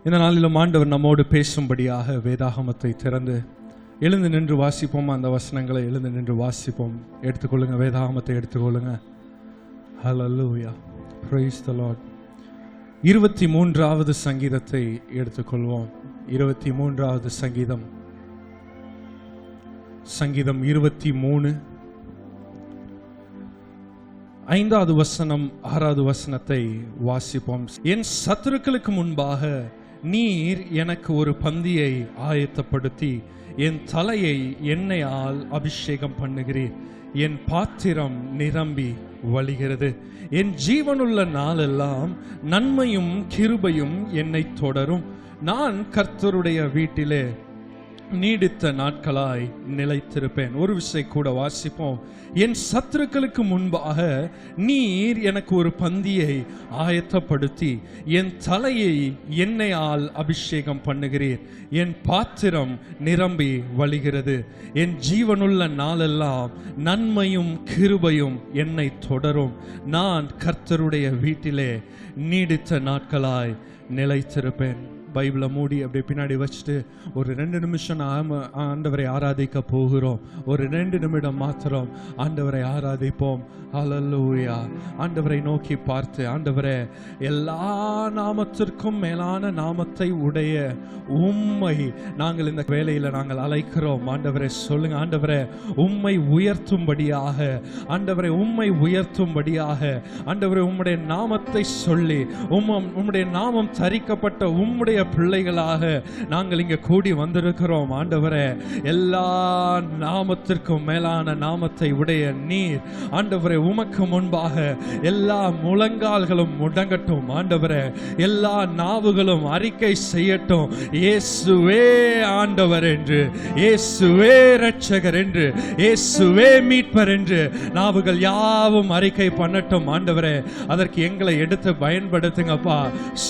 இந்த நாளிலும் ஆண்டவர் நம்மோடு பேசும்படியாக வேதாகமத்தை திறந்து எழுந்து நின்று வாசிப்போம். அந்த வசனங்களை எழுந்து நின்று வாசிப்போம். எடுத்துக்கொள்ளுங்க, வேதாகமத்தை எடுத்துக்கொள்ளுங்க. ஹல்லேலூயா, பிரைஸ் தி லார்ட். 23வது சங்கீதத்தை எடுத்துக்கொள்வோம். 23வது சங்கீதம், சங்கீதம் 23 5வது வசனம் 6வது வசனத்தை வாசிப்போம். என் சத்துருக்களுக்கு முன்பாக நீர் எனக்கு ஒரு பந்தியை ஆயத்தப்படுத்தி என் தலையை எண்ணெயால் அபிஷேகம் பண்ணுகிறீர். என் பாத்திரம் நிரம்பி வழிகிறது. என் ஜீவனுள்ள நாளெல்லாம் நன்மையும் கிருபையும் என்னை தொடரும். நான் கர்த்தருடைய வீட்டிலே நீடித்த நாட்களாய் நிலைத்திருப்பேன். ஒரு விஷயம் கூட வாசிப்போம். என் சத்துருக்களுக்கு முன்பாக நீர் எனக்கு ஒரு பந்தியை ஆயத்தப்படுத்தி என் தலையை எண்ணெயால் அபிஷேகம் பண்ணுகிறீர். என் பாத்திரம் நிரம்பி வழிகிறது. என் ஜீவனுள்ள நாளெல்லாம் நன்மையும் கிருபையும் என்னை தொடரும். நான் கர்த்தருடைய வீட்டிலே நீடித்த நாட்களாய் நிலைத்திருப்பேன். பைபிளை மூடி அப்படியே பின்னாடி வச்சுட்டு ஒரு 2 நிமிஷம் ஆண்டவரை ஆராதிக்க போகிறோம். ஒரு 2 நிமிடம் மாத்திரம் ஆண்டவரை ஆராதிப்போம். ஹல்லேலூயா. ஆண்டவரை நோக்கி பார்த்து, ஆண்டவரே, எல்லா நாமத்திற்கும் மேலான நாமத்தை உடைய உம்மை நாங்கள் இந்த வேளையில் நாங்கள் அழைக்கிறோம். ஆண்டவரே சொல்லுங்க, ஆண்டவரே உம்மை உயர்த்தும்படியாக, ஆண்டவரை உம்மை உயர்த்தும்படியாக, ஆண்டவரே உம்முடைய நாமத்தை சொல்லி உம்முடைய நாமம் தரிக்கப்பட்ட உம்முடைய பிள்ளைகளாக நாங்கள் இங்க கூடி வந்திருக்கிறோம். ஆண்டவரே, எல்லா நாமத்திற்கும் மேலான நாமத்தை உடைய நீர், ஆண்டவரே, உமக்கு முன்பாக எல்லா முழங்கால்களும் முடங்கட்டும். ஆண்டவரே, எல்லா நாவுகளும் அறிக்கை செய்யட்டும், இயேசுவே ஆண்டவர் என்று, இயேசுவே இரட்சகர் என்று, இயேசுவே மீட்பர் என்று நாவுகள் யாவும் அறிக்கை பண்ணட்டும். ஆண்டவரே, அதற்கு எங்களை எடுத்து பயன்படுத்துங்கப்பா.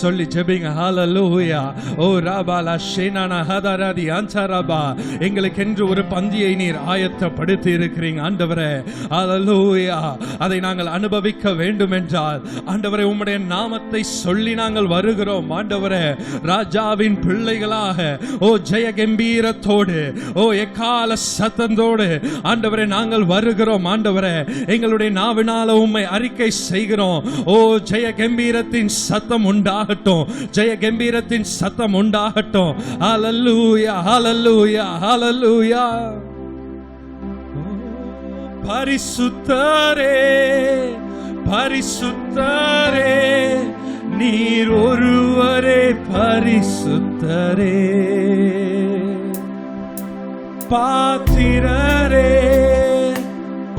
சொல்லி ஜெபிங்க. ஹல்லேலூயா. ஓ ராபாலா ஷேனானா ஹதராதி அன்சாராபா, எங்களுக்கு என்று ஒரு பந்தியை நீர் ஆயத்தப்படுத்தி இருக்கிறீங்க. ஆண்டவரே, ஹல்லேலூயா. அதை நாங்கள் அனுபவிக்க வேண்டும் என்றால், ஆண்டவரே, உம்முடைய நாமத்தை சொல்லி நாங்கள் வருகிறோம். ஆண்டவரே, ராஜாவின் பிள்ளைகளாக, ஓ ஜெய கம்பீரத்தோடு, ஓ எக்கால சத்தத்தோடு, ஆண்டவரே, நாங்கள் வருகிறோம். ஆண்டவரே, எங்களுடைய நாவினால உம்மை அறிக்கை செய்கிறோம். ஓ ஜெய கம்பீரத்தின் சத்தம் உண்டாகட்டும், ஜெய கம்பீரத்தின் சத்தம் உண்டாகட்டும். ஹல்லேலூயா, ஹல்லேலூயா, ஹல்லேலூயா. பரிசுத்தரே, பரிசுத்தரே, நீர் ஒருவரே பரிசுத்தரே. பாத்திரரே,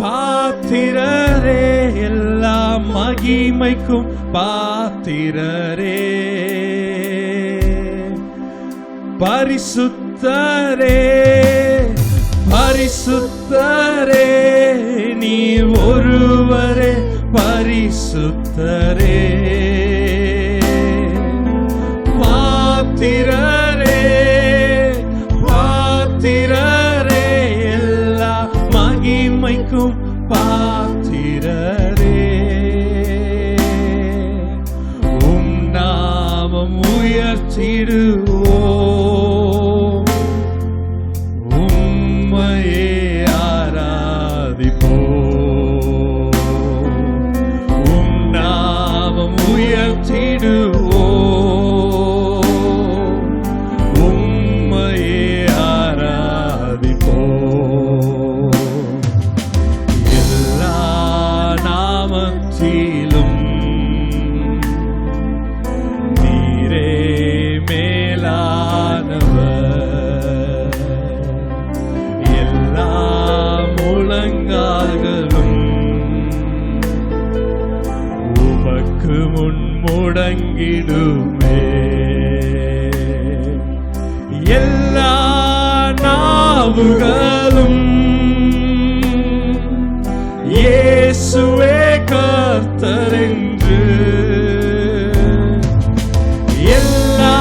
பாத்திரரே, எல்லா மகிமைக்கும் பாத்திரரே. பரிசுத்தரே, பரிசுத்தரே, நீ ஒருவரே பரிசுத்தரே. பாத்திரரே, பாத்திரரே, எல்லா மகிமைக்கும் பாத்திரரே. உம் நாமம் உயர்த்திடுவோம், முடங்கிடுமே. எல்லா நாவுகளும் இயேசுவே கர்த்தர் என்று, எல்லா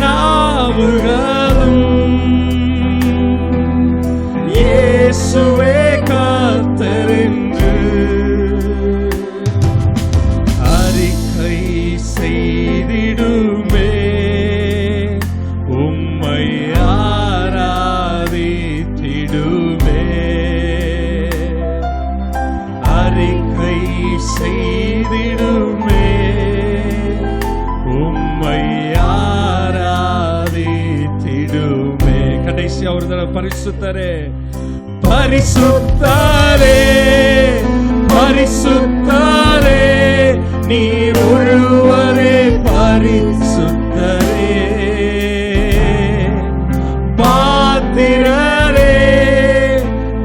நாவுகளும் இயேசுவே கர்த்தர் என்று அறிக்கை செய்திடுமே. ஆராதித்திடுவே, அறிக்கை செய்திடுமே, உம்மை ஆராதித்திடுமே. கடைசியா ஒரு தடவை பரிசுத்தரே, பரிசுத்தரே, பரிசுத்தரே, நீர் ஒருவரே பரிசுத்தரே, பாத்திரரே,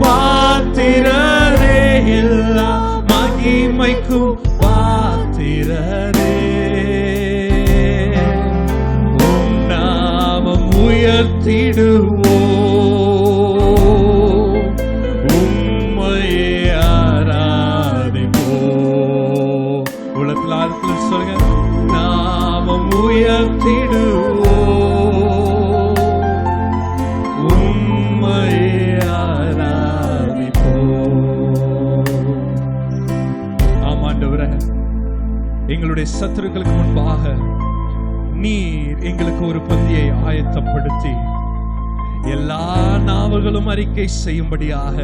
பாத்திரரே, எல்லா மகிமைக்கும் பாத்திரரே, உம் நாமம் உயர்த்திடுவோம், சொல்லுங்க, நாமம் உயர்த்திடுவோம், உம்மை ஆராதிப்போம். ஆமாண்டவரே, எங்களுடைய சத்துருக்களுக்கு முன்பாக நீர் எங்களுக்கு ஒரு பந்தியை ஆயத்தப்படுத்தி எல்லா நாவுகளும் அறிக்கை செய்யும்படியாக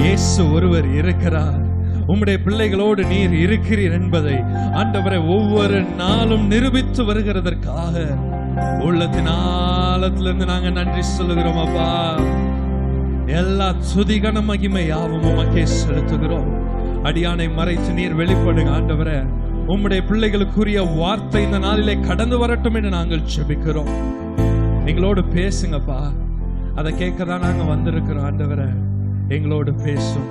இயேசு ஒருவர் இருக்கிறார். உம்முடைய பிள்ளைகளோடு நீர் இருக்கிறீர் என்பதை ஆண்டவரை ஒவ்வொரு நாளும் நிரூபித்து வருகிறதற்காக உள்ளத்தின் ஆழத்திலிருந்து நாங்க நன்றி சொல்லுகிறோம். அப்பா, எல்லா துதிகன மகிமை யாவும் உமக்கே செலுத்துகிறோம். அடியானை மறைத்து நீர் வெளிப்படுங்க ஆண்டவரே. உம்முடைய பிள்ளைகளுக்குரிய வார்த்தை இந்த நாளிலே கடந்து வரட்டும் என்று நாங்கள் ஜெபிக்கிறோம். எங்களோடு பேசுங்கப்பா, அதை கேட்கதான் நாங்க வந்திருக்கிறோம் ஆண்டவரே. எங்களோடு பேசும்.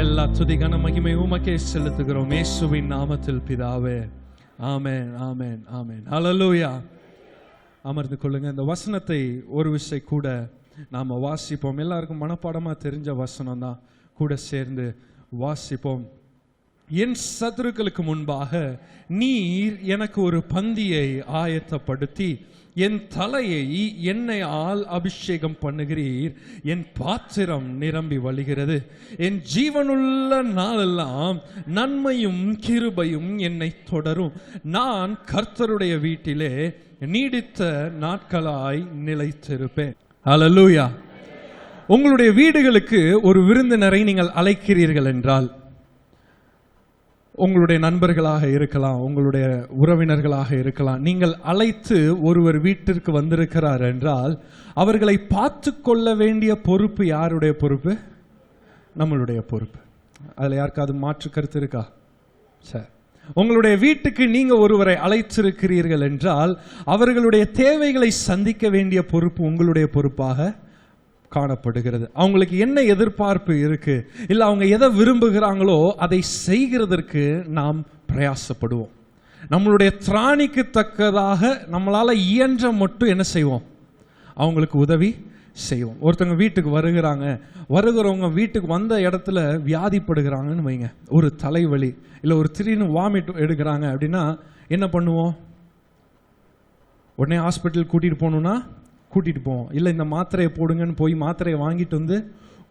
எல்லா துதி கன மகிமை உமக்கே செலுத்துகிறோம் இயேசுவின் நாமத்தில் பிதாவே. ஆமென், ஆமென், ஆமென். ஹல்லேலூயா. அமர்ந்து கொள்ளுங்க. இந்த வசனத்தை ஒரு விசை கூட நாம வாசிப்போம். எல்லாருக்கும் மனப்பாடமா தெரிஞ்ச வசனம் தான். கூட சேர்ந்து வாசிப்போம். என் சத்துருக்களுக்கு முன்பாக நீர் எனக்கு ஒரு பந்தியை ஆயத்தப்படுத்தி என் தலையை எண்ணெயால் அபிஷேகம் பண்ணுகிறீர். என் பாத்திரம் நிரம்பி வழிகிறது. என் ஜீவனுள்ள நாளெல்லாம் நன்மையும் கிருபையும் என்னை தொடரும். நான் கர்த்தருடைய வீட்டிலே நீடித்த நாட்களாய் நிலைத்திருப்பேன். ஹல்லேலூயா. உங்களுடைய வீடுகளுக்கு ஒரு விருந்தினரை நீங்கள் அழைக்கிறீர்கள் என்றால், உங்களுடைய நண்பர்களாக இருக்கலாம், உங்களுடைய உறவினர்களாக இருக்கலாம், நீங்கள் அழைத்து ஒருவர் வீட்டிற்கு வந்திருக்கிறார் என்றால் அவர்களை பார்த்து கொள்ள வேண்டிய பொறுப்பு யாருடைய பொறுப்பு? நம்மளுடைய பொறுப்பு. அதில் யாருக்காவது மாற்று கருத்து இருக்கா? சரி. உங்களுடைய வீட்டுக்கு நீங்க ஒருவரை அழைத்திருக்கிறீர்கள் என்றால் அவர்களுடைய தேவைகளை சந்திக்க வேண்டிய பொறுப்பு உங்களுடைய பொறுப்பாக காணப்படுகிறது. அவங்களுக்கு என்ன எதிர்பார்ப்பு இருக்கு, இல்ல அவங்க எதை விரும்புகிறாங்களோ அதை செய்கிறதற்கு நாம் பிரயாசப்படுவோம். நம்மளுடைய திராணிக்கு தக்கதாக நம்மளால இயன்ற மட்டும் என்ன செய்வோம்? அவங்களுக்கு உதவி செய்வோம். ஒருத்தவங்க வீட்டுக்கு வருகிறவங்க வீட்டுக்கு வந்த இடத்துல வியாதிப்படுகிறாங்கன்னு வைங்க, ஒரு தலைவலி இல்லை ஒரு திடீர்னு வாமிட் எடுக்கிறாங்க அப்படின்னா என்ன பண்ணுவோம்? உடனே ஹாஸ்பிட்டல் கூட்டிகிட்டு போகணுன்னா கூட்டிகிட்டு போவோம். இல்லை இந்த மாத்திரையை போடுங்கன்னு போய் மாத்திரையை வாங்கிட்டு வந்து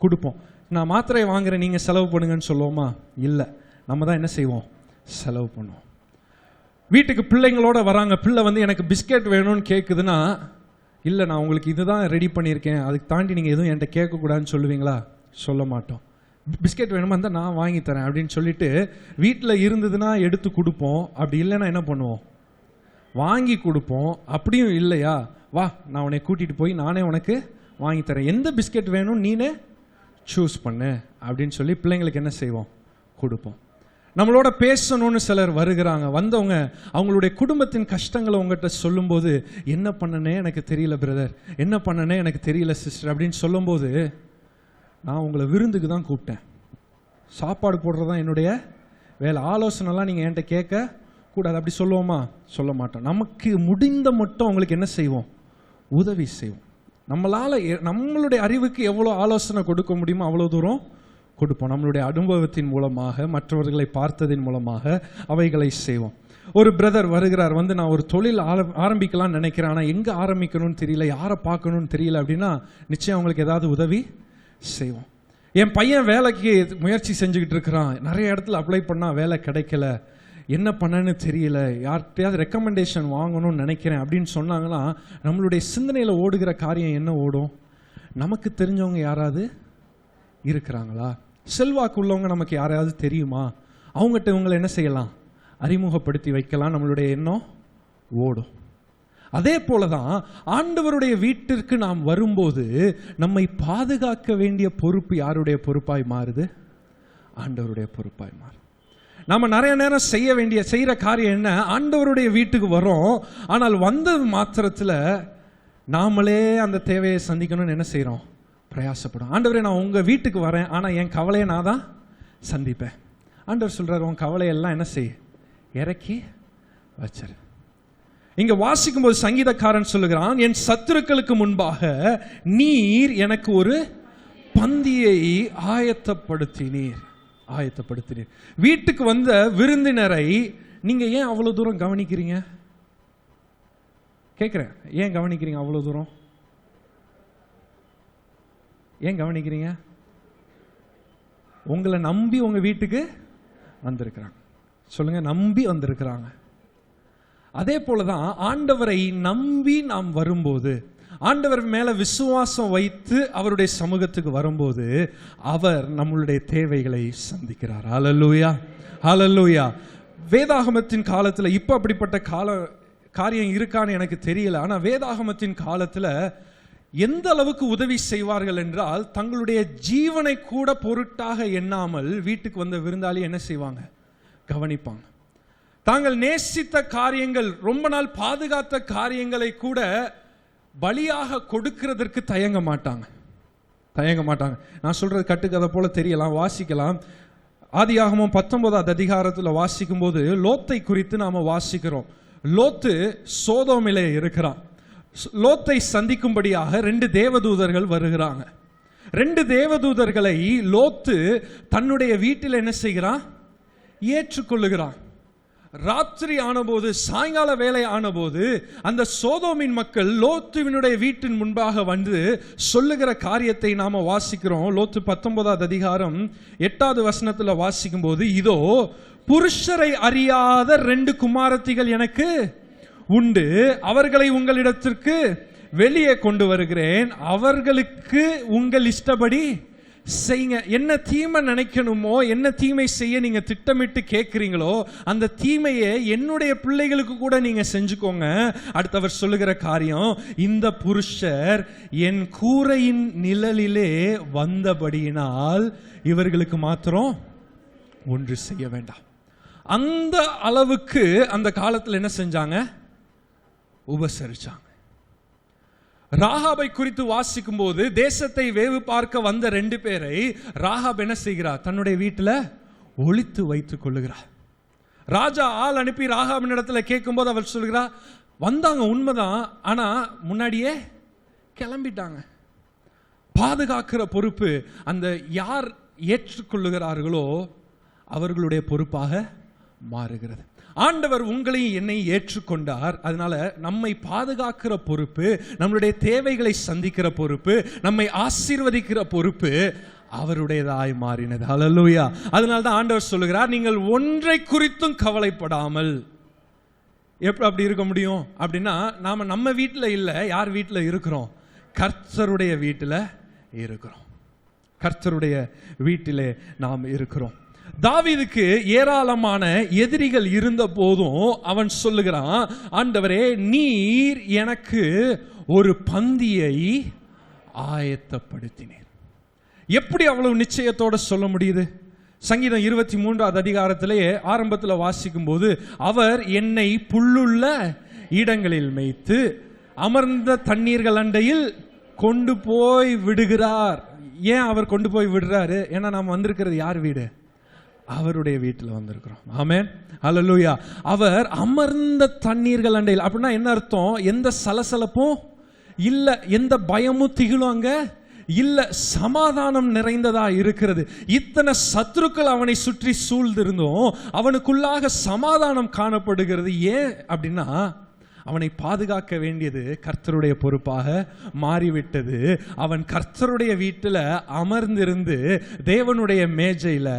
கொடுப்போம். நான் மாத்திரையை வாங்குறேன், நீங்கள் செலவு பண்ணுங்கன்னு சொல்லுவோமா? இல்லை, நம்ம தான் என்ன செய்வோம்? செலவு பண்ணுவோம். வீட்டுக்கு பிள்ளைங்களோட வராங்க, பிள்ளை வந்து எனக்கு பிஸ்கெட் வேணும்னு கேட்குதுன்னா, இல்லை நான் உங்களுக்கு இதுதான் ரெடி பண்ணியிருக்கேன், அதுக்கு தாண்டி நீங்கள் எதுவும் என்கிட்ட கேட்கக்கூடாதுன்னு சொல்லுவீங்களா? சொல்ல மாட்டோம். பிஸ்கெட் வேணுமா இருந்தால் நான் வாங்கி தரேன் அப்படின்னு சொல்லிட்டு வீட்டில் இருந்ததுன்னா எடுத்து கொடுப்போம். அப்படி இல்லைன்னா என்ன பண்ணுவோம்? வாங்கி கொடுப்போம். அப்படியும் இல்லையா, வா நான் உன்னை கூட்டிகிட்டு போய் நானே உனக்கு வாங்கி தரேன், எந்த பிஸ்கெட் வேணும் நீனே சூஸ் பண்ணு அப்படின்னு சொல்லி பிள்ளைங்களுக்கு என்ன செய்வோம்? கொடுப்போம். நம்மளோட பேசணும்னு சிலர் வருகிறாங்க. வந்தவங்க அவங்களுடைய குடும்பத்தின் கஷ்டங்களை உங்கள்கிட்ட சொல்லும்போது, என்ன பண்ணனே எனக்கு தெரியல பிரதர், என்ன பண்ணனே எனக்கு தெரியல சிஸ்டர் அப்படின்னு சொல்லும்போது, நான் உங்களை விருந்துக்கு தான் கூப்பிட்டேன், சாப்பாடு போடுறது தான் என்னுடைய வேலை, ஆலோசனைலாம் நீங்கள் என்கிட்ட கேட்க கூடாது அப்படி சொல்லுவோமா? சொல்ல மாட்டோம். நமக்கு முடிந்த மட்டும் அவங்களுக்கு என்ன செய்வோம்? உதவி செய்வோம். நம்மளுடைய அறிவுக்கு எவ்வளோ ஆலோசனை கொடுக்க முடியுமோ அவ்வளோ தூரம் கொடுப்போம். நம்மளுடைய அனுபவத்தின் மூலமாக, மற்றவர்களை பார்த்ததின் மூலமாக அவைகளை செய்வோம். ஒரு பிரதர் வருகிறார், வந்து நான் ஒரு தொழில் ஆரம்பிக்கலாம்னு நினைக்கிறேன், ஆனால் எங்கே ஆரம்பிக்கணும்னு தெரியல, யாரை பார்க்கணும்னு தெரியல அப்படின்னா நிச்சயம் அவங்களுக்கு ஏதாவது உதவி செய்வோம். என் பையன் வேலைக்கு முயற்சி செஞ்சுக்கிட்டு இருக்கிறான், நிறைய இடத்துல அப்ளை பண்ணால் வேலை கிடைக்கல, என்ன பண்ணன்னு தெரியல, யார்கிட்டயாவது ரெக்கமெண்டேஷன் வாங்கணும்னு நினைக்கிறேன் அப்படின்னு சொன்னாங்கன்னா நம்மளுடைய சிந்தனையில் ஓடுகிற காரியம் என்ன ஓடும்? நமக்கு தெரிஞ்சவங்க யாராவது இருக்கிறாங்களா, செல்வாக்கு உள்ளவங்க நமக்கு யாராவது தெரியுமா, அவங்ககிட்ட இவங்களை என்ன செய்யலாம், அறிமுகப்படுத்தி வைக்கலாம், நம்மளுடைய எண்ணம் ஓடும். அதே போலதான் ஆண்டவருடைய வீட்டிற்கு நாம் வரும்போது நம்மை பாதுகாக்க வேண்டிய பொறுப்பு யாருடைய பொறுப்பாய் மாறுது? ஆண்டவருடைய பொறுப்பாய் மாறுது. நாம நிறைய நேரம் செய்யற காரியம் என்ன? ஆண்டவருடைய வீட்டுக்கு வரோம், ஆனால் வந்த மாத்திரத்தில் நாமளே அந்த தேவையை சந்திக்கணும்னு என்ன செய்யறோம்? பிரயாசப்படும். ஆண்டவரே, நான் உங்க வீட்டுக்கு வரேன், ஆனா என் கவலையை நான் தான் சந்திப்பேன். ஆண்டவர் சொல்றாரு, உன் கவலையெல்லாம் என்ன செய், இறக்கி வச்சிரு. இங்க வாசிக்கும் போது சங்கீதக்காரன் சொல்லுகிறான், என் சத்துருக்களுக்கு முன்பாக நீர் எனக்கு ஒரு பந்தியை ஆயத்தப்படுத்தினீர். வீட்டுக்கு வந்த விருந்தினரை நீங்க ஏன் அவ்வளவு தூரம் கவனிக்கிறீங்க? கேட்கிறேன், ஏன் கவனிக்கிறீங்க? அவ்வளவு தூரம் ஏன் கவனிக்கிறீங்க? உங்களை நம்பி உங்க வீட்டுக்கு வந்திருக்கிறாங்க. சொல்லுங்க, நம்பி வந்திருக்கிறாங்க. அதே போலதான் ஆண்டவரை நம்பி நாம் வரும்போது, ஆண்டவர் மேல விசுவாசம் வைத்து அவருடைய சமூகத்துக்கு வரும்போது அவர் நம்மளுடைய தேவைகளை சந்திக்கிறார். ஹல்லேலூயா, ஹல்லேலூயா. வேதாகமத்தின் காலத்துல இப்ப அப்படிப்பட்ட காரியம் இருக்கான்னு எனக்கு தெரியல. ஆனா வேதாகமத்தின் காலத்துல எந்த அளவுக்கு உதவி செய்வார்கள் என்றால், தங்களுடைய ஜீவனை கூட பொருட்டாக எண்ணாமல் வீட்டுக்கு வந்த விருந்தாளி என்ன செய்வாங்க? கவனிப்பாங்க. தாங்கள் நேசித்த காரியங்கள், ரொம்ப நாள் பாதுகாத்த காரியங்களை கூட பலியாக கொடுக்கிறதற்கு தயங்க மாட்டாங்க. நான் சொல்றது கட்டுக்கதை போல தெரியலாம், வாசிக்கலாம். ஆதியாகமம் 19வது அதிகாரத்தில் வாசிக்கும் போது லோத்தை குறித்து நாம வாசிக்கிறோம். லோத்து சோதோமிலே இருக்கிறான். லோத்தை சந்திக்கும்படியாக 2 தேவதூதர்கள் வருகிறாங்க. 2 தேவதூதர்களை லோத்து தன்னுடைய வீட்டில் என்ன செய்கிறான்? ஏற்றுக்கொள்ளுகிறான். ராத்திரி ஆனபோது, சாயங்கால வேலை ஆனபோது அந்த சோதோமின் மக்கள் லோத்துவினுடைய வீட்டின் முன்பாக வந்து சொல்லுகிற காரியத்தை நாம வாசிக்கிறோம். லோத்து 19வது அதிகாரம் 8வது வசனத்துல வாசிக்கும் போது, இதோ புருஷரை அறியாத 2 குமாரத்திகள் எனக்கு உண்டு, அவர்களை உங்களிடத்திற்கு வெளியே கொண்டு வருகிறேன், அவர்களுக்கு உங்கள் இஷ்டப்படி செய்யுங்க. என்ன தீமை நினைக்கணுமோ, என்ன தீமை செய்ய நீங்க திட்டமிட்டு கேட்கிறீங்களோ அந்த தீமையை என்னுடைய பிள்ளைகளுக்கு கூட நீங்க செஞ்சுக்கோங்க. அடுத்தவர் சொல்லுகிற காரியம், இந்த புருஷர் என் கூரையின் நிழலிலே வந்தபடியினால் இவர்களுக்கு மாத்திரம் ஒன்று செய்ய வேண்டாம். அந்த அளவுக்கு அந்த காலத்தில் என்ன செஞ்சாங்க? உபசரிச்சாங்க. ராகாபை குறித்து வாசிக்கும் போது தேசத்தை வேவு பார்க்க வந்த 2 பேரை ராகாப் என்ன செய்கிறார்? தன்னுடைய வீட்டில் ஒளித்து வைத்துக் கொள்ளுகிறார். ராஜா ஆள் அனுப்பி ராகாபின் இடத்துல கேட்கும் போது அவர் சொல்கிறார், வந்தாங்க உண்மைதான், ஆனா முன்னாடியே கிளம்பிட்டாங்க. பாதுகாக்கிற பொறுப்பு அந்த யார் ஏற்றுக்கொள்ளுகிறார்களோ அவர்களுடைய பொறுப்பாக மாறுகிறது. ஆண்டவர் உங்களையும் என்னை ஏற்றுக்கொண்டார். அதனால நம்மை பாதுகாக்கிற பொறுப்பு, நம்மளுடைய தேவைகளை சந்திக்கிற பொறுப்பு, நம்மை ஆசீர்வதிக்கிற பொறுப்பு அவருடையதாய் மாறினது. ஹல்லேலூயா. அதனால தான் ஆண்டவர் சொல்லுகிறார், நீங்கள் ஒன்றை குறித்தும் கவலைப்படாமல். எப்படி அப்படி இருக்க முடியும் அப்படின்னா, நாம நம்ம வீட்டில் இல்லை, யார் வீட்டில் இருக்கிறோம்? கர்த்தருடைய வீட்டில் இருக்கிறோம். கர்த்தருடைய வீட்டிலே நாம் இருக்கிறோம். தாவீதுக்கு ஏராளமான எதிரிகள் இருந்த போதும் அவன் சொல்லுகிறான், ஆண்டவரே நீர் எனக்கு ஒரு பந்தியை ஆயத்தப்படுத்தினீர். எப்படி அவ்வளவு நிச்சயத்தோட சொல்ல முடியுது? சங்கீதம் 23வது அதிகாரத்திலே ஆரம்பத்தில் வாசிக்கும் போது, அவர் என்னை புல்லுள்ள இடங்களில் மேய்த்து அமர்ந்த தண்ணீர்கள் அண்டையில் கொண்டு போய் விடுகிறார். ஏன் அவர் கொண்டு போய் விடுறாரு? ஏன்னா நாம் வந்திருக்கிறது யார் வீடு? அவருடைய வீட்டில் வந்திருக்கிறோம். ஆமென், ஹல்லேலூயா. அவர் அமர்ந்த தண்ணீர்கள் அண்டையில் அப்படின்னா என்ன அர்த்தம்? எந்த சலசலப்பும் இல்லை, எந்த பயமும் திகிலும் அங்க இல்ல, சமாதானம் நிறைந்ததா இருக்கிறது. இத்தனை சத்துருக்கள் அவனை சுற்றி சூழ்ந்திருந்தும் அவனுக்குள்ளாக சமாதானம் காணப்படுகிறது. ஏன் அப்படின்னா அவனை பாதுகாக்க வேண்டியது கர்த்தருடைய பொறுப்பாக மாறிவிட்டது. அவன் கர்த்தருடைய வீட்டில் அமர்ந்திருந்து தேவனுடைய மேஜையில்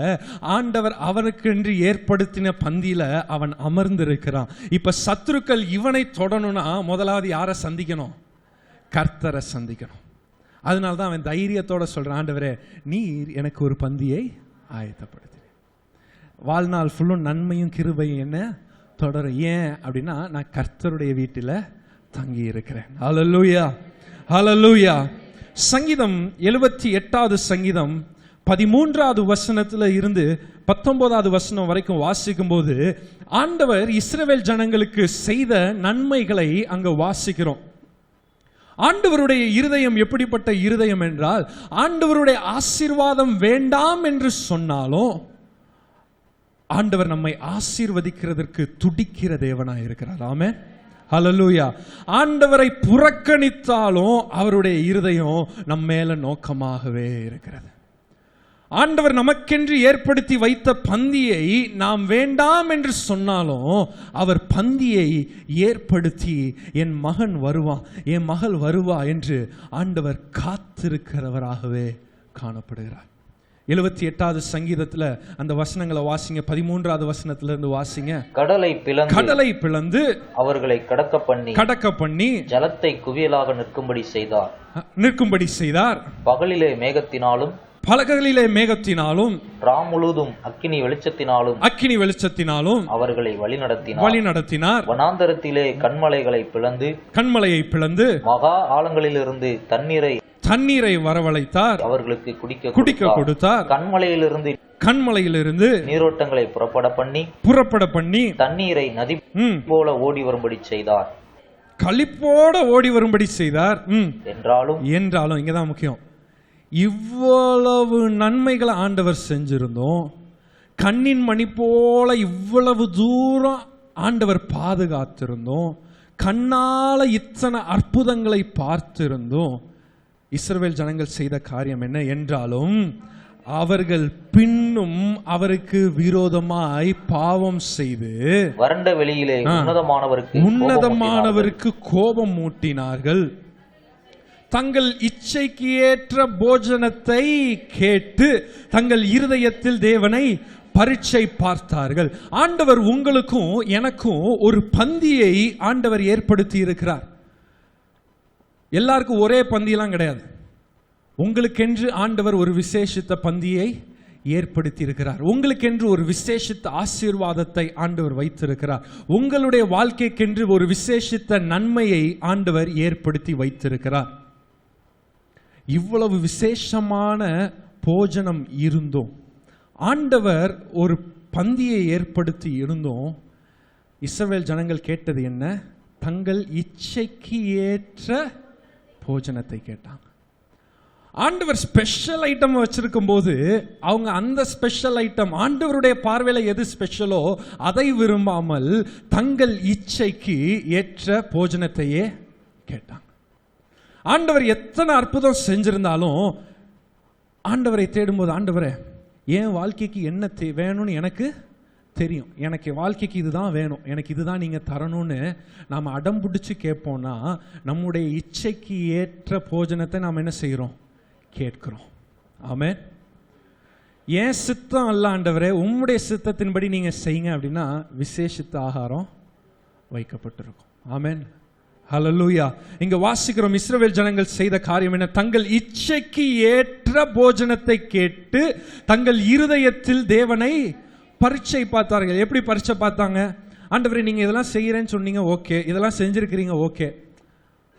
ஆண்டவர் அவனுக்கென்று ஏற்படுத்தின பந்தியில் அவன் அமர்ந்திருக்கிறான். இப்ப சத்துருக்கள் இவனை தொடணும்னா முதலாவது யாரை சந்திக்கணும்? கர்த்தரை சந்திக்கணும். அதனால தான் அவன் தைரியத்தோட சொல்றான், ஆண்டவரே நீர் எனக்கு ஒரு பந்தியை ஆயத்தப்படுத்து. வாழ்நாள் ஃபுல்லும் நன்மையும் கிருபையும் என்ன தொடரும். ஏன் அப்படின்னா நான் கர்த்தருடைய வீட்டில் தங்கி இருக்கிறேன். ஹல்லேலூயா, ஹல்லேலூயா. சங்கீதம் 78வது சங்கீதம் 13வது வசனத்தில் இருந்து 19வது வசனம் வரைக்கும் வாசிக்கும் போது ஆண்டவர் இஸ்ரவேல் ஜனங்களுக்கு செய்த நன்மைகளை அங்க வாசிக்கிறோம். ஆண்டவருடைய இருதயம் எப்படிப்பட்ட இருதயம் என்றால், ஆண்டவருடைய ஆசீர்வாதம் வேண்டாம் என்று சொன்னாலும் ஆண்டவர் நம்மை ஆசீர்வதிக்கிறதற்கு துடிக்கிற தேவனாய் இருக்கிறார். ஆமென், ஹல்லேலூயா. ஆண்டவரை புறக்கணித்தாலும் அவருடைய இருதயம் நம்ம மேல நோக்கமாகவே இருக்கிறது. ஆண்டவர் நமக்கென்று ஏற்படுத்தி வைத்த பந்தியை நாம் வேண்டாம் என்று சொன்னாலும் அவர் பந்தியை ஏற்படுத்தி என் மகன் வருவான், என் மகள் வருவா என்று ஆண்டவர் காத்திருக்கிறவராகவே காணப்படுகிறார். 78வது சங்கீதத்துல அந்த வசனங்களை வாசிங்க. 13வது வசனத்துல இருந்து வாசிங்க. கடலை பிளந்து அவர்களை கடக்க பண்ணி ஜலத்தை குவியலாக நிற்கும்படி செய்தார். பகலிலே மேகத்தினாலும் ராமுழுதும் அக்கினி வெளிச்சத்தினாலும் அவர்களை வழிநடத்தினார். வனாந்தரத்திலே கண்மலையை பிளந்து மகா ஆழங்களிலிருந்து தண்ணீரை வரவழைத்தார். அவர்களுக்கு குடிக்க கொடுத்தார். கண்மலையிலிருந்து நீரோட்டங்களை புறப்பட பண்ணி தண்ணீரை நதி போல ஓடி வரும்படி செய்தார். களிப்போட ஓடி வரும்படி செய்தார். என்றாலும் இங்கதான் முக்கியம், இவ்வளவு நன்மைகளை ஆண்டவர் செஞ்சிருந்தோம், கண்ணின் மணி போல இவ்வளவு தூரம் ஆண்டவர் பாதுகாத்திருந்தோம், கண்ணால இத்தனை அற்புதங்களை பார்த்திருந்தோம், இஸ்ரவேல் ஜனங்கள் செய்த காரியம் என்ன என்றாலும் அவர்கள் பின்னும் அவருக்கு விரோதமாய் பாவம் செய்து வறண்ட வெளியிலே உன்னதமானவருக்கு கோபம் மூட்டினார்கள். தங்கள் இச்சைக்கு ஏற்ற போஜனத்தை கேட்டு தங்கள் இருதயத்தில் தேவனை பரீட்சை பார்த்தார்கள். ஆண்டவர் உங்களுக்கும் எனக்கும் ஒரு பந்தியை ஆண்டவர் ஏற்படுத்தி இருக்கிறார். எல்லாருக்கும் ஒரே பந்தியெல்லாம் கிடையாது. உங்களுக்கென்று ஆண்டவர் ஒரு விசேஷித்த பந்தியை ஏற்படுத்தி இருக்கிறார். உங்களுக்கென்று ஒரு விசேஷித்த ஆசீர்வாதத்தை ஆண்டவர் வைத்திருக்கிறார். உங்களுடைய வாழ்க்கைக்கென்று ஒரு விசேஷித்த நன்மையை ஆண்டவர் ஏற்படுத்தி வைத்திருக்கிறார். இவ்வளவு விசேஷமான போஜனம் இருந்தோம், ஆண்டவர் ஒரு பந்தியை ஏற்படுத்தி இருந்தோம், இஸ்ரவேல் ஜனங்கள் கேட்டது என்ன? தங்கள் இச்சைக்கு ஏற்ற போஜனத்தை கேட்டாங்க. ஆண்டவர் ஸ்பெஷல் ஐட்டம் வச்சிருக்கும் போது அவங்க அந்த ஸ்பெஷல் ஐட்டம் ஆண்டவருடைய பார்வையில எது ஸ்பெஷலோ அதை விரும்பாமல் தங்கள் இச்சைக்கு ஏற்ற போஜனத்தையே கேட்டாங்க. ஆண்டவர் எத்தனை அற்புதம் செஞ்சிருந்தாலும் ஆண்டவரை தேடும்போது, ஆண்டவரே என் வாழ்க்கைக்கு என்ன வேணும்னு எனக்கு தெரியும், எனக்கு வாழ்க்கைக்கு இதுதான் வேணும், எனக்கு இதுதான் நீங்கள் தரணும்னு நாம் அடம் பிடிச்சி கேட்போம்னா நம்முடைய இச்சைக்கு ஏற்ற போஜனத்தை நாம் என்ன செய்கிறோம்? கேட்கிறோம். ஆமென். ஏன் சித்தம் அல்ல ஆண்டவரே, உம்முடைய சித்தத்தின்படி நீங்கள் செய்யுங்க அப்படின்னா விசேஷித்த ஆகாரம் வைக்கப்பட்டிருக்கும். ஆமென், ஹல்லேலூயா. இங்க வாசிக்கிறோம், இஸ்ரவேல் ஜனங்கள் செய்த காரியம் என்ன? தங்கள் இச்சைக்கு ஏற்ற போஜனத்தை கேட்டு தங்கள் இருதயத்தில் தேவனை பரீட்சை பார்த்தார்கள். எப்படி பரீட்சை பார்த்தாங்க? ஆண்டவரே நீங்க இதெல்லாம் செய்யறேன்னு சொன்னீங்க, ஓகே, இதெல்லாம் செஞ்சிருக்கிறீங்க, ஓகே,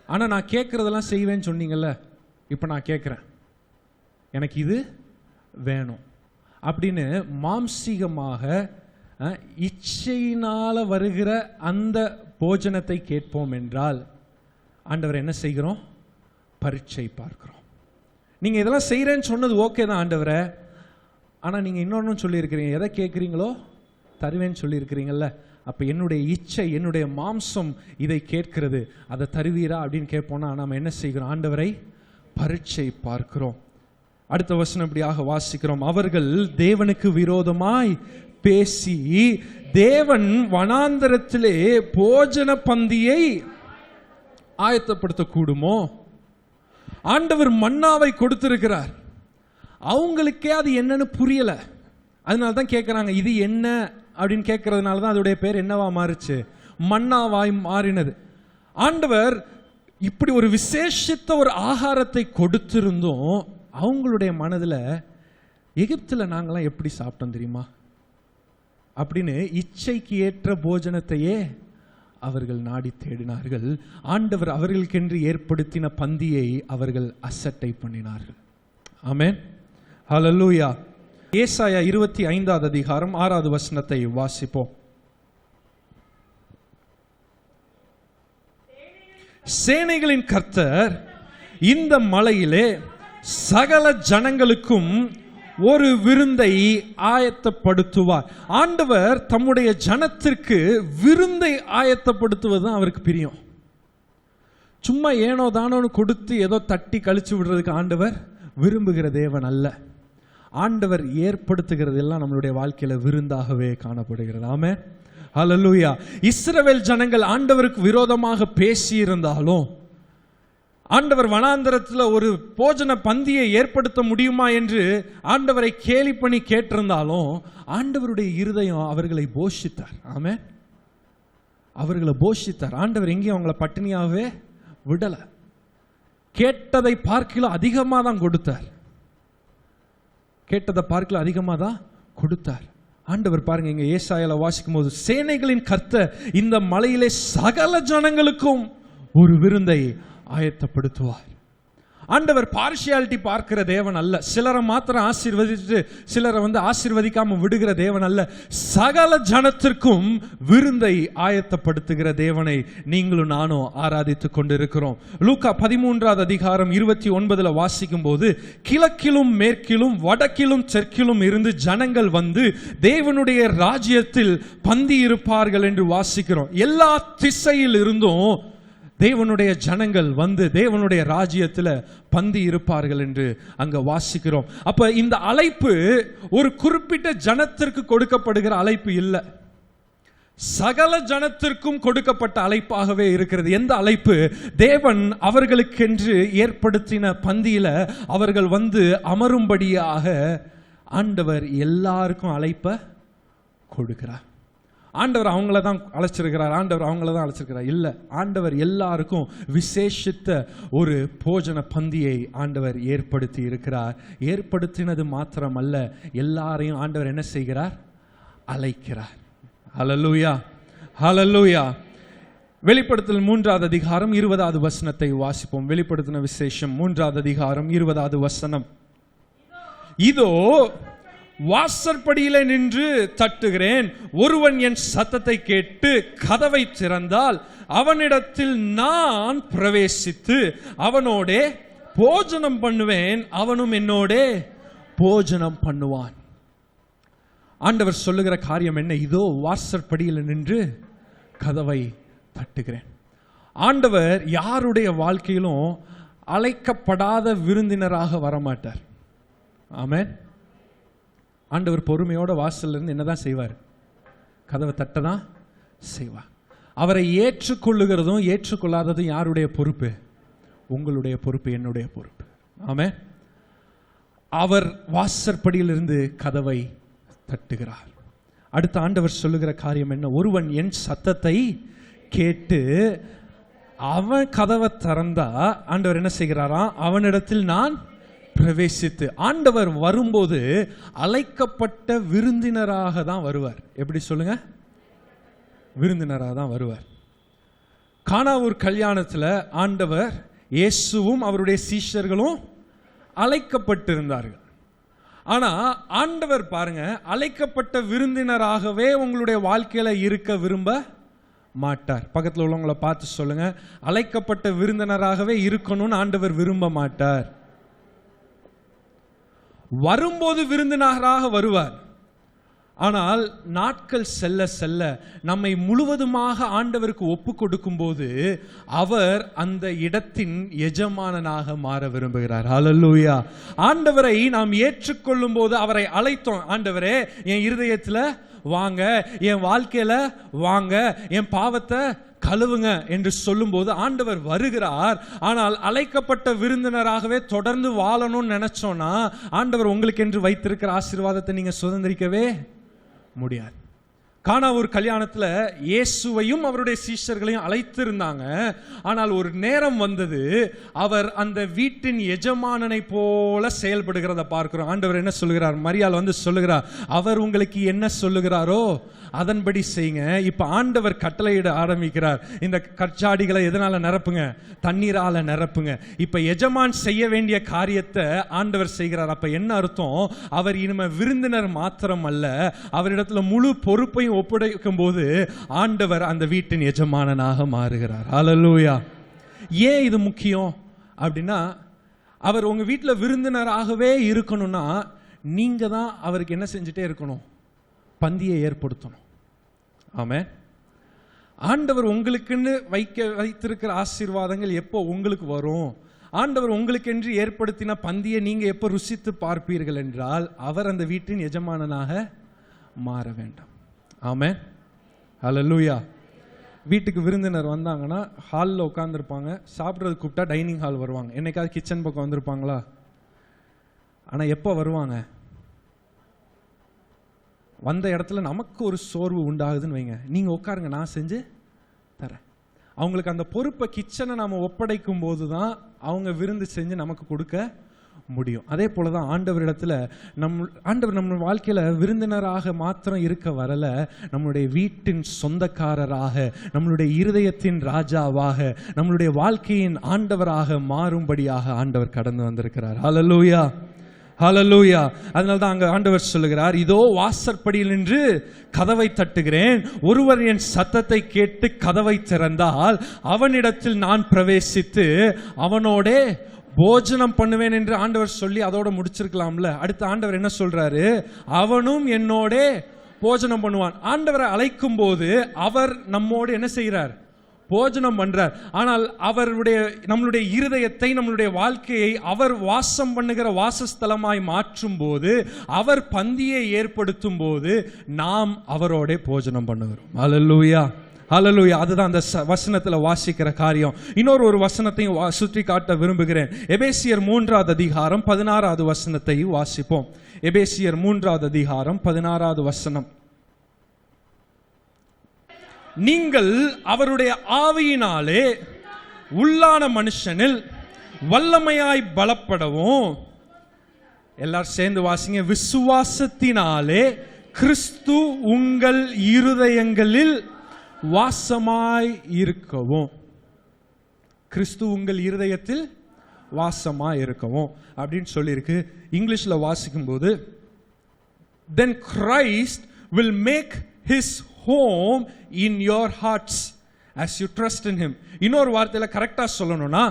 ஆனா நான் கேட்கறதெல்லாம் செய்வேன்னு சொன்னீங்கல்ல, இப்ப நான் கேட்கிறேன், எனக்கு இது வேணும் அப்படின்னு மாம்சீகமாக இச்சையினால வருகிற அந்த போஜனத்தை கேட்போம் என்றால் ஆண்டவர் என்ன செய்கிறோம்? பரீட்சை பார்க்கிறோம். நீங்க இதெல்லாம் செய்யறேன்னு சொன்னது ஓகே தான் ஆண்டவரே, ஆனா நீங்க இன்னொன்னு சொல்லியிருக்கிறீங்க, எதை கேட்குறீங்களோ தருவேன்னு சொல்லியிருக்கிறீங்கல்ல, அப்ப என்னுடைய இச்சை, என்னுடைய மாம்சம் இதை கேட்கிறது, அதை தருவீரா அப்படின்னு கேட்போம்னா நாம என்ன செய்கிறோம்? ஆண்டவரை பரீட்சை பார்க்கிறோம். அடுத்த வசனம் இப்படியாக வாசிக்கிறோம், அவர்கள் தேவனுக்கு விரோதமாய் பேசி தேவன் வனாந்தரத்திலே போஜன பந்தியை ஆயத்தப்படுத்த கூடுமோ? ஆண்டவர் மன்னாவை கொடுத்திருக்கிறார். அவங்களுக்கே அது என்னன்னு புரியல. அதனால தான் கேட்குறாங்க, இது என்ன அப்படின்னு கேட்கறதுனால தான் அதோடைய பேர் என்னவா மாறுச்சு? மன்னாவாய் மாறினது. ஆண்டவர் இப்படி ஒரு விசேஷித்த ஒரு ஆகாரத்தை கொடுத்திருந்தோம். அவங்களுடைய மனதில் எகிப்தில் நாங்களாம் எப்படி சாப்பிட்டோம் தெரியுமா அப்படின்னு இச்சைக்கு ஏற்ற போஜனத்தையே அவர்கள் நாடி தேடினார்கள். ஆண்டவர் அவர்களுக்கென்று ஏற்படுத்தின பந்தியை அவர்கள் அசட்டை பண்ணினார்கள். ஆமென், ஹல்லேலூயா. ஏசாயா 25வது அதிகாரம் 6வது வசனத்தை வாசிப்போம். சேனைகளின் கர்த்தர் இந்த மலையிலே சகல ஜனங்களுக்கும் ஒரு விருந்தை ஆயத்தப்படுத்துவார். ஆண்டவர் தம்முடைய ஜனத்திற்கு விருந்தை ஆயத்தப்படுத்துவது தான் அவருக்கு பிரியம். சும்மா ஏனோ தானோன்னு கொடுத்து ஏதோ தட்டி கழிச்சு விடுறதுக்கு ஆண்டவர் விரும்புகிற தேவன் அல்ல. ஆண்டவர் ஏற்படுத்துகிறது எல்லாம் நம்மளுடைய வாழ்க்கையில விருந்தாகவே காணப்படுகிறது. ஆமென், ஹல்லேலூயா. இஸ்ரவேல் ஜனங்கள் ஆண்டவருக்கு விரோதமாக பேசியிருந்தாலும், ஆண்டவர் வனாந்தரத்தில் ஒரு போஜன பந்தியை ஏற்படுத்த முடியுமா என்று ஆண்டவரை கேலி பண்ணி கேட்டிருந்தாலும், ஆண்டவருடைய இருதயம் அவர்களை போஷித்தார். ஆமென், அவர்களை போஷித்தார். ஆண்டவர் எங்கேயும் அவங்கள பட்டினியாகவே விடல. கேட்டதை பார்க்கலாம் அதிகமாக தான் கொடுத்தார். கேட்டதை பார்க்கலாம் அதிகமாக தான் கொடுத்தார். ஆண்டவர் பாருங்க, இங்க ஏசாயால வாசிக்கும் போது, சேனைகளின் கர்த்தர் இந்த மலையிலே சகல ஜனங்களுக்கும் ஒரு விருந்தை ஆயத்தப்படுத்துவார். ஆண்டவர் பார்ஷியாலிட்டி பார்க்கிற தேவன் அல்ல. சிலரை மாத்திரம் ஆசீர்வதித்து சிலரை ஆசீர்வதிக்காம விடுகிற தேவன் அல்ல. சகல ஜனத்திற்கும் விருந்தை ஆயத்தப்படுத்துகிற தேவனை நீங்களும் நானும் ஆராதித்துக் கொண்டிருக்கிறோம். லூக்கா 13வது அதிகாரம் 29 வாசிக்கும் போது, கிழக்கிலும் மேற்கிலும் வடக்கிலும் தெற்கிலும் இருந்து ஜனங்கள் வந்து தேவனுடைய ராஜ்யத்தில் பந்தி இருப்பார்கள் என்று வாசிக்கிறோம். எல்லா திசையில் இருந்தும் தேவனுடைய ஜனங்கள் வந்து தேவனுடைய ராஜ்யத்தில் பந்தி இருப்பார்கள் என்று அங்க வாசிக்கிறோம். அப்ப இந்த அழைப்பு ஒரு குறிப்பிட்ட ஜனத்திற்கு கொடுக்கப்படுகிற அழைப்பு இல்லை, சகல ஜனத்திற்கும் கொடுக்கப்பட்ட அழைப்பாகவே இருக்கிறது. எந்த அழைப்பு? தேவன் அவர்களுக்கென்று ஏற்படுத்தின பந்தியில அவர்கள் வந்து அமரும்படியாக ஆண்டவர் எல்லாருக்கும் அழைப்பை கொடுக்கிறார். ஆண்டவர் அவங்கள தான் அழைச்சிருக்கிறார், ஆண்டவர் அவங்கள தான் அழைச்சிருக்கிறார் இல்லை, ஆண்டவர் எல்லாருக்கும் விசேஷித்த ஒரு போஜன பந்தியை ஆண்டவர் ஏற்படுத்தி இருக்கிறார். ஏற்படுத்தினது மாத்திரமல்ல, எல்லாரையும் ஆண்டவர் என்ன செய்கிறார்? அழைக்கிறார். ஹல்லேலூயா, ஹல்லேலூயா. வெளிப்படுத்தல் 3வது அதிகாரம் 20வது வசனத்தை வாசிப்போம். வெளிப்படுத்தின விசேஷம் 3வது அதிகாரம் 20வது வசனம். இதோ வாசற்படியிலே நின்று தட்டுகிறேன், ஒருவன் என் சத்தத்தை கேட்டு கதவை திறந்தால் அவனிடத்தில் நான் பிரவேசித்து அவனோடே போஜனம் பண்ணுவேன், அவனும் என்னோடே போஜனம் பண்ணுவான். ஆண்டவர் சொல்லுகிற காரியம் என்ன? இதோ வாசற்படியில் நின்று கதவை தட்டுகிறேன். ஆண்டவர் யாருடைய வாழ்க்கையிலும் அழைக்கப்படாத விருந்தினராக வரமாட்டார். ஆமென். ஆண்டவர் பொறுமையோட வாசல்ல இருந்து என்னதான் செய்வார்? கதவை தட்டதான் செய்வார். அவரை ஏற்றுக்கொள்ளுகிறதும் ஏற்றுக்கொள்ளாததும் யாருடைய பொறுப்பு? உங்களுடைய பொறுப்பு, என்னுடைய பொறுப்பு. ஆமென். அவர் வாசற்படியிலிருந்து கதவை தட்டுகிறார். அடுத்த ஆண்டவர் சொல்லுகிற காரியம் என்ன? ஒருவன் என் சத்தத்தை கேட்டு அவன் கதவை திறந்தா ஆண்டவர் என்ன செய்கிறாராம்? அவனிடத்தில் நான் பிரவேசித்து. ஆண்டவர் வரும்போது அழைக்கப்பட்ட விருந்தினராக தான் வருவார். எப்படி சொல்லுங்க? விருந்தினராக தான் வருவார். கானாவூர் கல்யாணத்தில் ஆண்டவர் இயேசுவும் அவருடைய சீஷர்களும் அழைக்கப்பட்டிருந்தார்கள். ஆனா ஆண்டவர் பாருங்க, அழைக்கப்பட்ட விருந்தினராகவே உங்களுடைய வாழ்க்கையில இருக்க விரும்ப மாட்டார். பக்கத்தில் உள்ளவங்களை பார்த்து சொல்லுங்க, அழைக்கப்பட்ட விருந்தினராகவே இருக்கணும்னு ஆண்டவர் விரும்ப மாட்டார். வரும்போது விருந்தினராக வருவார். ஆனால் நாட்கள் செல்ல செல்ல நம்மை முழுவதுமாக ஆண்டவருக்கு ஒப்பு கொடுக்கும் போது அவர் அந்த இடத்தின் எஜமானனாக மாற விரும்புகிறார். ஹல்லேலூயா. ஆண்டவரை நாம் ஏற்றுக்கொள்ளும் போது அவரை அழைத்தோம், ஆண்டவரே என் இருதயத்தில் வாங்க, என் வாழ்க்கையில வாங்க, என் பாவத்தை கழுவுங்க என்று சொல்லும்போது ஆண்டவர் வருகிறார். ஆனால் அழைக்கப்பட்ட விருந்தினராகவே தொடர்ந்து வாழணும்னு நினைச்சோன்னா ஆண்டவர் உங்களுக்கு என்று வைத்திருக்கிற ஆசீர்வாதத்தை நீங்க சுதந்திரிக்கவே முடியாது. கானா ஒரு கல்யாணத்துல இயேசுவையும் அவருடைய சீஷர்களையும் அழைத்திருந்தாங்க. ஆனால் ஒரு நேரம் வந்தது, அவர் அந்த வீட்டின் எஜமானனை போல செயல்படுகிறத பார்க்கிறோம். ஆண்டவர் என்ன சொல்லுகிறார்? மரியாள் வந்து சொல்லுகிறார், அவர் உங்களுக்கு என்ன சொல்லுகிறாரோ அதன்படி செய்யுங்க. இப்ப ஆண்டவர் கட்டளையிட ஆரம்பிக்கிறார். இந்த கற்சாடிகளை எதனால நிரப்புங்க? தண்ணீரால நிரப்புங்க. இப்ப எஜமான் செய்ய வேண்டிய காரியத்தை ஆண்டவர் செய்கிறார். அப்ப என்ன அர்த்தம்? அவர் இனிமே விருந்தினர் மாத்திரம் அல்ல, அவரிடத்துல முழு பொறுப்பையும் ஒப்படைக்கும் போது ஆண்டவர் அந்த வீட்டின் எஜமானனாக மாறுகிறார். ஹல்லேலூயா. ஏன் இது முக்கியம் அப்படின்னா, அவர் உங்க வீட்டில் விருந்தினராகவே இருக்கணும்னா நீங்க தான் அவருக்கு என்ன செஞ்சுட்டே இருக்கணும்? பந்தியை ஏற்படுத்தணும். ஆமென். ஆண்டவர் உங்களுக்குன்னு வைத்திருக்கிற ஆசீர்வாதங்கள் எப்போ உங்களுக்கு வரும்? ஆண்டவர் உங்களுக்கென்று ஏற்படுத்தின பந்தியை நீங்க எப்போ ருசித்து பார்ப்பீர்கள் என்றால் அவர் அந்த வீட்டின் எஜமானனாக மாற வேண்டும். ஆமென். ஹல்லேலூயா. வீட்டுக்கு விருந்தினர் வந்தாங்கன்னா ஹாலில் உட்காந்துருப்பாங்க, சாப்பிட்றது கூப்பிட்டா டைனிங் ஹால் வருவாங்க. என்னைக்காவது கிச்சன் பக்கம் வந்திருப்பாங்களா? ஆனால் எப்போ வருவாங்க? வந்த இடத்துல நமக்கு ஒரு சோர்வு உண்டாகுதுன்னு வைங்க, நீங்கள் உட்காருங்க, நான் செஞ்சு தரேன். அவங்களுக்கு அந்த பொறுப்பை கிச்சனை நாம் ஒப்படைக்கும் போது தான் அவங்க விருந்து செஞ்சு நமக்கு கொடுக்க முடியும். அதே போல தான் ஆண்டவரிடத்துல ஆண்டவர் நம்ம வாழ்க்கையில் விருந்தினராக மாத்திரம் இருக்க வரல, நம்மளுடைய வீட்டின் சொந்தக்காரராக, நம்மளுடைய இருதயத்தின் ராஜாவாக, நம்மளுடைய வாழ்க்கையின் ஆண்டவராக மாறும்படியாக ஆண்டவர் கடந்து வந்திருக்கிறார். ஹல்லேலூயா, ஹல்லேலூயா. அதனால தான் அங்க ஆண்டவர் சொல்லுகிறார், இதோ வாசற்படியில் நின்று கதவை தட்டுகிறேன், ஒருவர் என் சத்தத்தை கேட்டு கதவை திறந்தால் அவனிடத்தில் நான் பிரவேசித்து அவனோடே போஜனம் பண்ணுவேன் என்று ஆண்டவர் சொல்லி அதோட முடிச்சிருக்கலாம்ல. அடுத்து ஆண்டவர் என்ன சொல்றாரு? அவனும் என்னோட போஜனம் பண்ணுவான். ஆண்டவரை அழைக்கும் போது அவர் நம்மோடு என்ன செய்கிறார்? போஜனம் பண்றார். ஆனால் நம்மளுடைய இருதயத்தை, நம்மளுடைய வாழ்க்கையை அவர் வாசம் பண்ணுகிற வாசஸ்தலமாய் மாற்றும் போது, அவர் பந்தியை ஏற்படுத்தும் போது நாம் அவரோட போஜனம் பண்ணுகிறோம். ஹல்லேலூயா, ஹல்லேலூயா. அதுதான் அந்த வசனத்துல வாசிக்கிற காரியம். இன்னொரு ஒரு வசனத்தையும் சுற்றி காட்ட விரும்புகிறேன். எபேசியர் 3வது அதிகாரம் 16வது வசனத்தை வாசிப்போம். எபேசியர் 3வது அதிகாரம் 16வது வசனம். நீங்கள் அவருடைய ஆவியினாலே உள்ளான மனுஷனில் வல்லமையாய் பலப்படவும், எல்லாரும் சேர்ந்து வாசிங்க, விசுவாசத்தினாலே கிறிஸ்து உங்கள் இருதயங்களில் வாசமாய் இருக்கவும். கிறிஸ்து உங்கள் இருதயத்தில் வாசமாய் இருக்கவும் அப்படின்னு சொல்லியிருக்கு. இங்கிலீஷ்ல வாசிக்கும் போது, then Christ will make his home in your hearts as you trust in him. இன்னொரு வார்த்தையில கரெக்டா சொல்லணும்னா,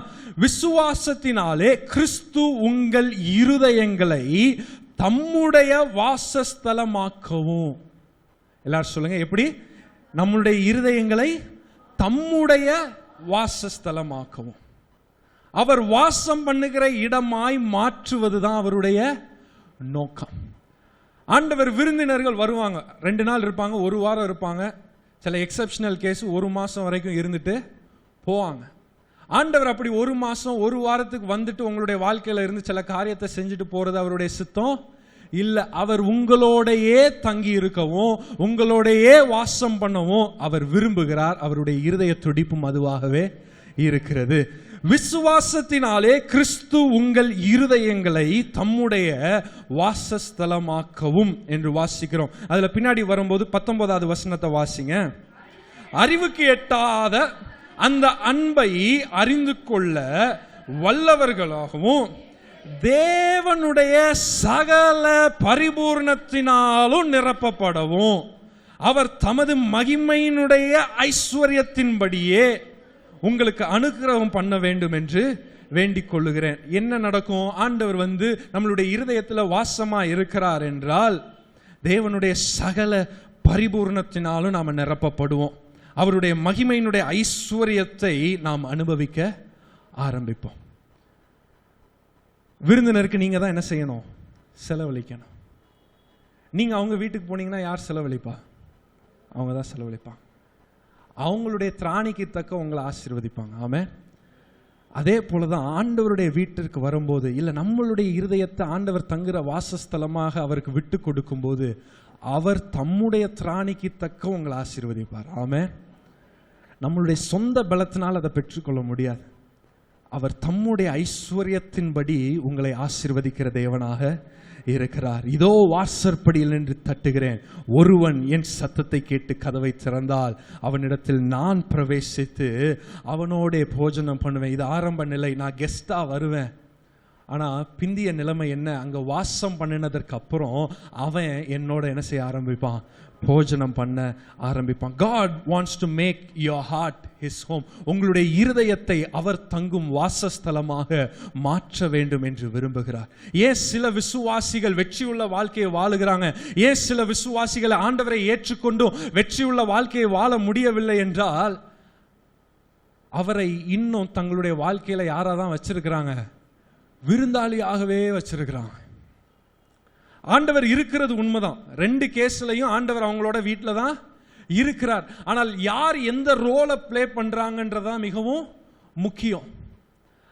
விசுவாசத்தினாலே கிறிஸ்து உங்கள் இருதயங்களை தம்முடைய வாசஸ்தலமாக்கவும். எல்லாரும் சொல்லுங்க, எப்படி? நம்முடைய இருதயங்களை தம்முடைய வாசஸ்தலமாக்கவும். அவர் வாசம் பண்ணுகிற இடமாய் மாற்றுவதுதான் அவருடைய நோக்கம். ஆண்டவர் விருந்தினர்கள் வருவாங்க, 2 நாள் இருப்பாங்க, 1 வாரம் இருப்பாங்க, சில எக்ஸப்ஷனல் கேஸ் 1 மாசம் வரைக்கும் இருந்துட்டு போவாங்க. ஆண்டவர் அப்படி 1 மாசம் 1 வாரத்துக்கு வந்துட்டு உங்களுடைய வாழ்க்கையில இருந்து சில காரியத்தை செஞ்சுட்டு போறது அவருடைய சித்தம் இல்ல. அவர் உங்களோடையே தங்கி இருக்கவும், உங்களோடையே வாசம் பண்ணவும் அவர் விரும்புகிறார். அவருடைய இருதய துடிப்பும் அதுவாகவே இருக்கிறது. விசுவாசத்தினாலே கிறிஸ்து உங்கள் இருதயங்களை தம்முடைய வாசஸ்தலமாக்கவும் என்று வாசிக்கிறோம். அதுல பின்னாடி வரும்போது 19வது வசனத்தை வாசிங்க. அறிவுக்கு எட்டாத அந்த அன்பை அறிந்து கொள்ள வல்லவர்களாகவும் தேவனுடைய சகல பரிபூர்ணத்தினாலும் நிரப்பப்படவும் அவர் தமது மகிமையினுடைய ஐஸ்வர்யத்தின்படியே உங்களுக்கு அனுக்கிரகம் பண்ண வேண்டும் என்று வேண்டிக் கொள்ளுகிறேன். என்ன நடக்கும்? ஆண்டவர் நம்மளுடைய இருதயத்தில் வாசமா இருக்கிறார் என்றால் தேவனுடைய சகல பரிபூர்ணத்தினாலும் நாம் நிரப்பப்படுவோம். அவருடைய மகிமையினுடைய ஐஸ்வர்யத்தை நாம் அனுபவிக்க ஆரம்பிப்போம். விருந்தினருக்கு நீங்க தான் என்ன செய்யணும்? செலவழிக்கணும். நீங்கள் அவங்க வீட்டுக்கு போனீங்கன்னா யார் செலவழிப்பா? அவங்க தான் செலவழிப்பாங்க. அவங்களுடைய திராணிக்கு தக்க உங்களை ஆசீர்வதிப்பாங்க. ஆமென். அதே போல தான் ஆண்டவருடைய வீட்டிற்கு வரும்போது, இல்லை நம்மளுடைய இருதயத்தை ஆண்டவர் தங்குற வாசஸ்தலமாக அவருக்கு விட்டு கொடுக்கும்போது, அவர் தம்முடைய திராணிக்கு தக்க உங்களை ஆசீர்வதிப்பார். ஆமென். நம்மளுடைய சொந்த பலத்தினால் அதை பெற்றுக்கொள்ள முடியாது. அவர் தம்முடைய ஐஸ்வர்யத்தின்படி உங்களை ஆசீர்வதிக்கிற தேவனாக இருக்கிறார். இதோ வாசற்படியில் நின்று தட்டுகிறேன், ஒருவன் என் சத்தத்தை கேட்டு கதவை திறந்தால் அவனிடத்தில் நான் பிரவேசித்து அவனோட போஜனம் பண்ணுவேன். இது ஆரம்ப நிலை, நான் கெஸ்டா வருவேன். ஆனால் பிந்திய நிலைமை என்ன? அங்கே வாசம் பண்ணினதற்கு அப்புறம் அவன் என்னோட என்ன செய்ய ஆரம்பிப்பான்? போஜனம் பண்ண ஆரம்பிப்பான். God wants to make your heart his home. உங்களுடைய இருதயத்தை அவர் தங்கும் வாசஸ்தலமாக மாற்ற வேண்டும் என்று விரும்புகிறார். ஏன் சில விசுவாசிகள் வெற்றியுள்ள வாழ்க்கையை வாழுகிறாங்க? ஏன் சில விசுவாசிகள் ஆண்டவரை ஏற்றுக்கொண்டும் வெற்றியுள்ள வாழ்க்கையை வாழ முடியவில்லை என்றால், அவரை இன்னும் தங்களுடைய வாழ்க்கையில யாரா தான் வச்சிருக்கிறாங்க? விருந்தாளியாகவே வச்சிருக்கிறாங்க. ஆண்டவர் இருக்கிறது உண்மைதான், 2 கேஸ்லையும் ஆண்டவர் அவங்களோட வீட்டில் தான் இருக்கிறார். ஆனால் யார் எந்த ரோலை பிளே பண்றாங்கன்றதான் மிகவும் முக்கியம்.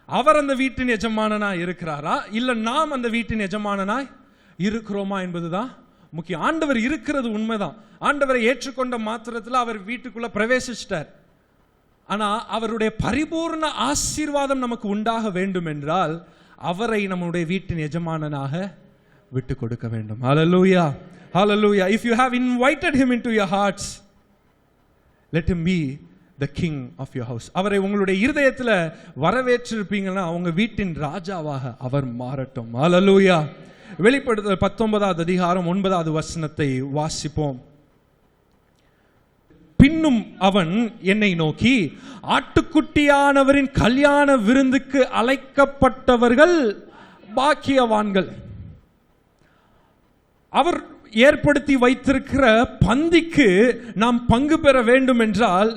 அவர் அந்த வீட்டின் எஜமானனாய் இருக்கிறாரா, இல்லை நாம் அந்த வீட்டின் எஜமானனாய் இருக்கிறோமா என்பதுதான் முக்கியம். ஆண்டவர் இருக்கிறது உண்மைதான். ஆண்டவரை ஏற்றுக்கொண்ட மாத்திரத்தில் அவர் வீட்டுக்குள்ள பிரவேசிச்சிட்டார். ஆனா அவருடைய பரிபூர்ண ஆசீர்வாதம் நமக்கு உண்டாக வேண்டும் என்றால் அவரை நம்முடைய வீட்டின் எஜமானனாக விட்டு கொடுக்க வேண்டும். Hallelujah. Hallelujah. If you have invited him into your hearts, let him be the king of your house. அவரை உங்களுடைய இருதயத்தில் வரவேற்றிருப்பீங்கன்னா உங்க வீட்டின் ராஜாவாக அவர் மாறட்டும். Hallelujah. வெளிப்படுத்தல் 19வது அதிகாரம் 9வது வசனத்தை வாசிப்போம். பின்னும் அவன் என்னை நோக்கி, ஆட்டுக்குட்டியானவரின் கல்யாண விருந்துக்கு அழைக்கப்பட்டவர்கள் பாக்கியவான்கள். அவர் ஏற்படுத்தி வைத்திருக்கிற பந்திக்கு நாம் பங்கு பெற வேண்டும் என்றால்,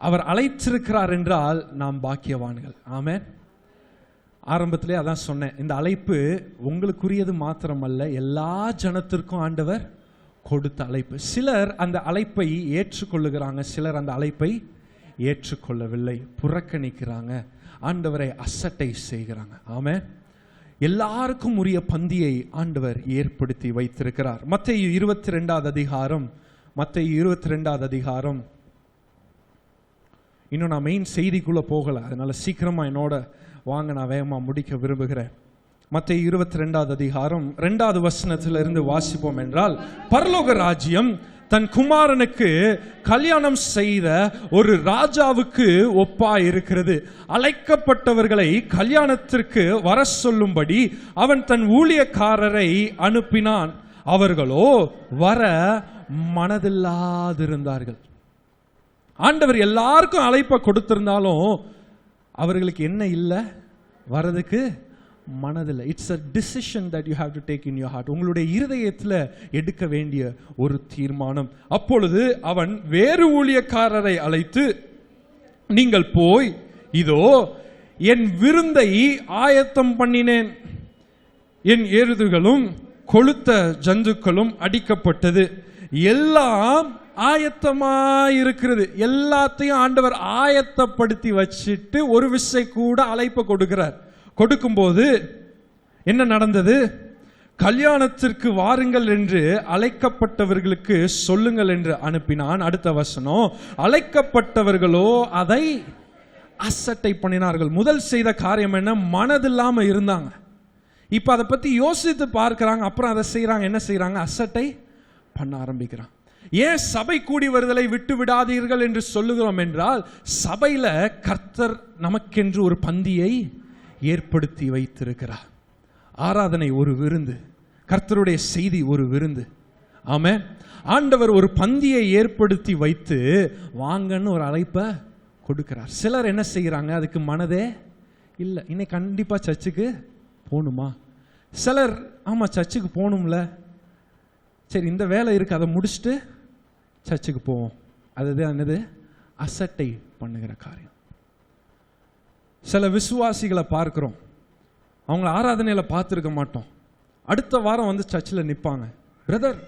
அவர் அழைத்திருக்கிறார் என்றால் நாம் பாக்கியவான்கள். ஆமென். ஆரம்பத்திலே அதான் சொன்னேன், இந்த அழைப்பு உங்களுக்குரியது மாத்திரமல்ல, எல்லா ஜனத்திற்கும் ஆண்டவர் கொடுத்த அழைப்பு. சிலர் அந்த அழைப்பை ஏற்றுக்கொள்ளுகிறாங்க, சிலர் அந்த அழைப்பை ஏற்றுக்கொள்ளவில்லை, புறக்கணிக்கிறாங்க, ஆண்டவரை அசட்டை செய்கிறாங்க. ஆமென். எல்லாருக்கும் உரிய பந்தியை ஆண்டவர் ஏற்படுத்தி வைத்திருக்கிறார். மத்தேயு 22வது அதிகாரம், மத்தேயு 22வது அதிகாரம். இன்னும் நான் மெயின் செய்திக்குள்ள போகல, அதனால சீக்கிரமா என்னோட வாங்க, நான் வேகமா முடிக்க விரும்புகிறேன். மத்தேயு 22வது அதிகாரம் 2வது வசனத்திலிருந்து வாசிப்போம் என்றால், பரலோக ராஜ்யம் தன் குமாரனுக்கு கல்யாணம் செய்த ஒரு ராஜாவுக்கு ஒப்பாய் இருக்கிறது. அழைக்கப்பட்டவர்களை கல்யாணத்திற்கு வர சொல்லும்படி அவன் தன் ஊழியக்காரரை அனுப்பினான். அவர்களோ வர மனதில்லாதிருந்தார்கள். ஆண்டவர் எல்லாருக்கும் அழைப்பை கொடுத்திருந்தாலும் அவர்களுக்கு என்ன இல்லை? வரதுக்கு மனதில்லை. It's a decision that you have to take in your heart. உங்களுடைய இருதயத்தில் எடுக்க வேண்டிய ஒரு தீர்மானம். அப்பொழுது அவன் வேறு ஊழியக்காரரை அழைத்து, நீங்கள் போய், இதோ என் விருந்தை ஆயத்தம் பண்ணினேன், என் எருதுகளும் கொழுத்த ஜந்துக்களும் அடிக்கப்பட்டது, எல்லாம் ஆயத்தமாயிருக்கிறது. எல்லாத்தையும் ஆண்டவர் ஆயத்தப்படுத்தி வச்சிட்டு ஒரு விசை கூட அழைப்பை கொடுக்கிறார். கொடுக்கும்போது என்ன நடந்தது? கல்யாணத்திற்கு வாருங்கள் என்று அழைக்கப்பட்டவர்களுக்கு சொல்லுங்கள் என்று அனுப்பினான். அடுத்த வசனம், அழைக்கப்பட்டவர்களோ அதை அசட்டை பண்ணினார்கள். முதல் செய்த காரியம் என்ன? மனதில்லாம இருந்தாங்க. இப்ப அதை பத்தி யோசித்து பார்க்கிறாங்க, அப்புறம் அதை செய்யறாங்க. என்ன செய்யறாங்க? அசட்டை பண்ண ஆரம்பிக்கிறாங்க. ஏன் சபை கூடி வருதலை விட்டு விடாதீர்கள் என்று சொல்லுகிறோம் என்றால், சபையில கர்த்தர் நமக்கென்று ஒரு பந்தியை ஏற்படுத்தி வைத்திருக்கிறார். ஆராதனை ஒரு விருந்து, கர்த்தருடைய செய்தி ஒரு விருந்து. ஆமென். ஆண்டவர் ஒரு பந்தியை ஏற்படுத்தி வைத்து வாங்கன்னு ஒரு அழைப்பை கொடுக்கிறார். சிலர் என்ன செய்கிறாங்க? அதுக்கு மனதே இல்லை. இன்னைக்கு கண்டிப்பா சர்ச்சுக்கு போகணுமா? சிலர் ஆமா சர்ச்சுக்கு போகணும்ல, சரி இந்த வேலை இருக்கு, அதை முடிச்சுட்டு சர்ச்சுக்கு போவோம். அதுதான் என்னது? அசட்டை பண்ணுகிற காரியம். சில விசுவாசிகளை பார்க்கிறோம், அவங்கள ஆராதனையில் பார்த்துருக்க மாட்டோம், அடுத்த வாரம் வந்து சர்ச்சில் நிற்பாங்க. பிரதர்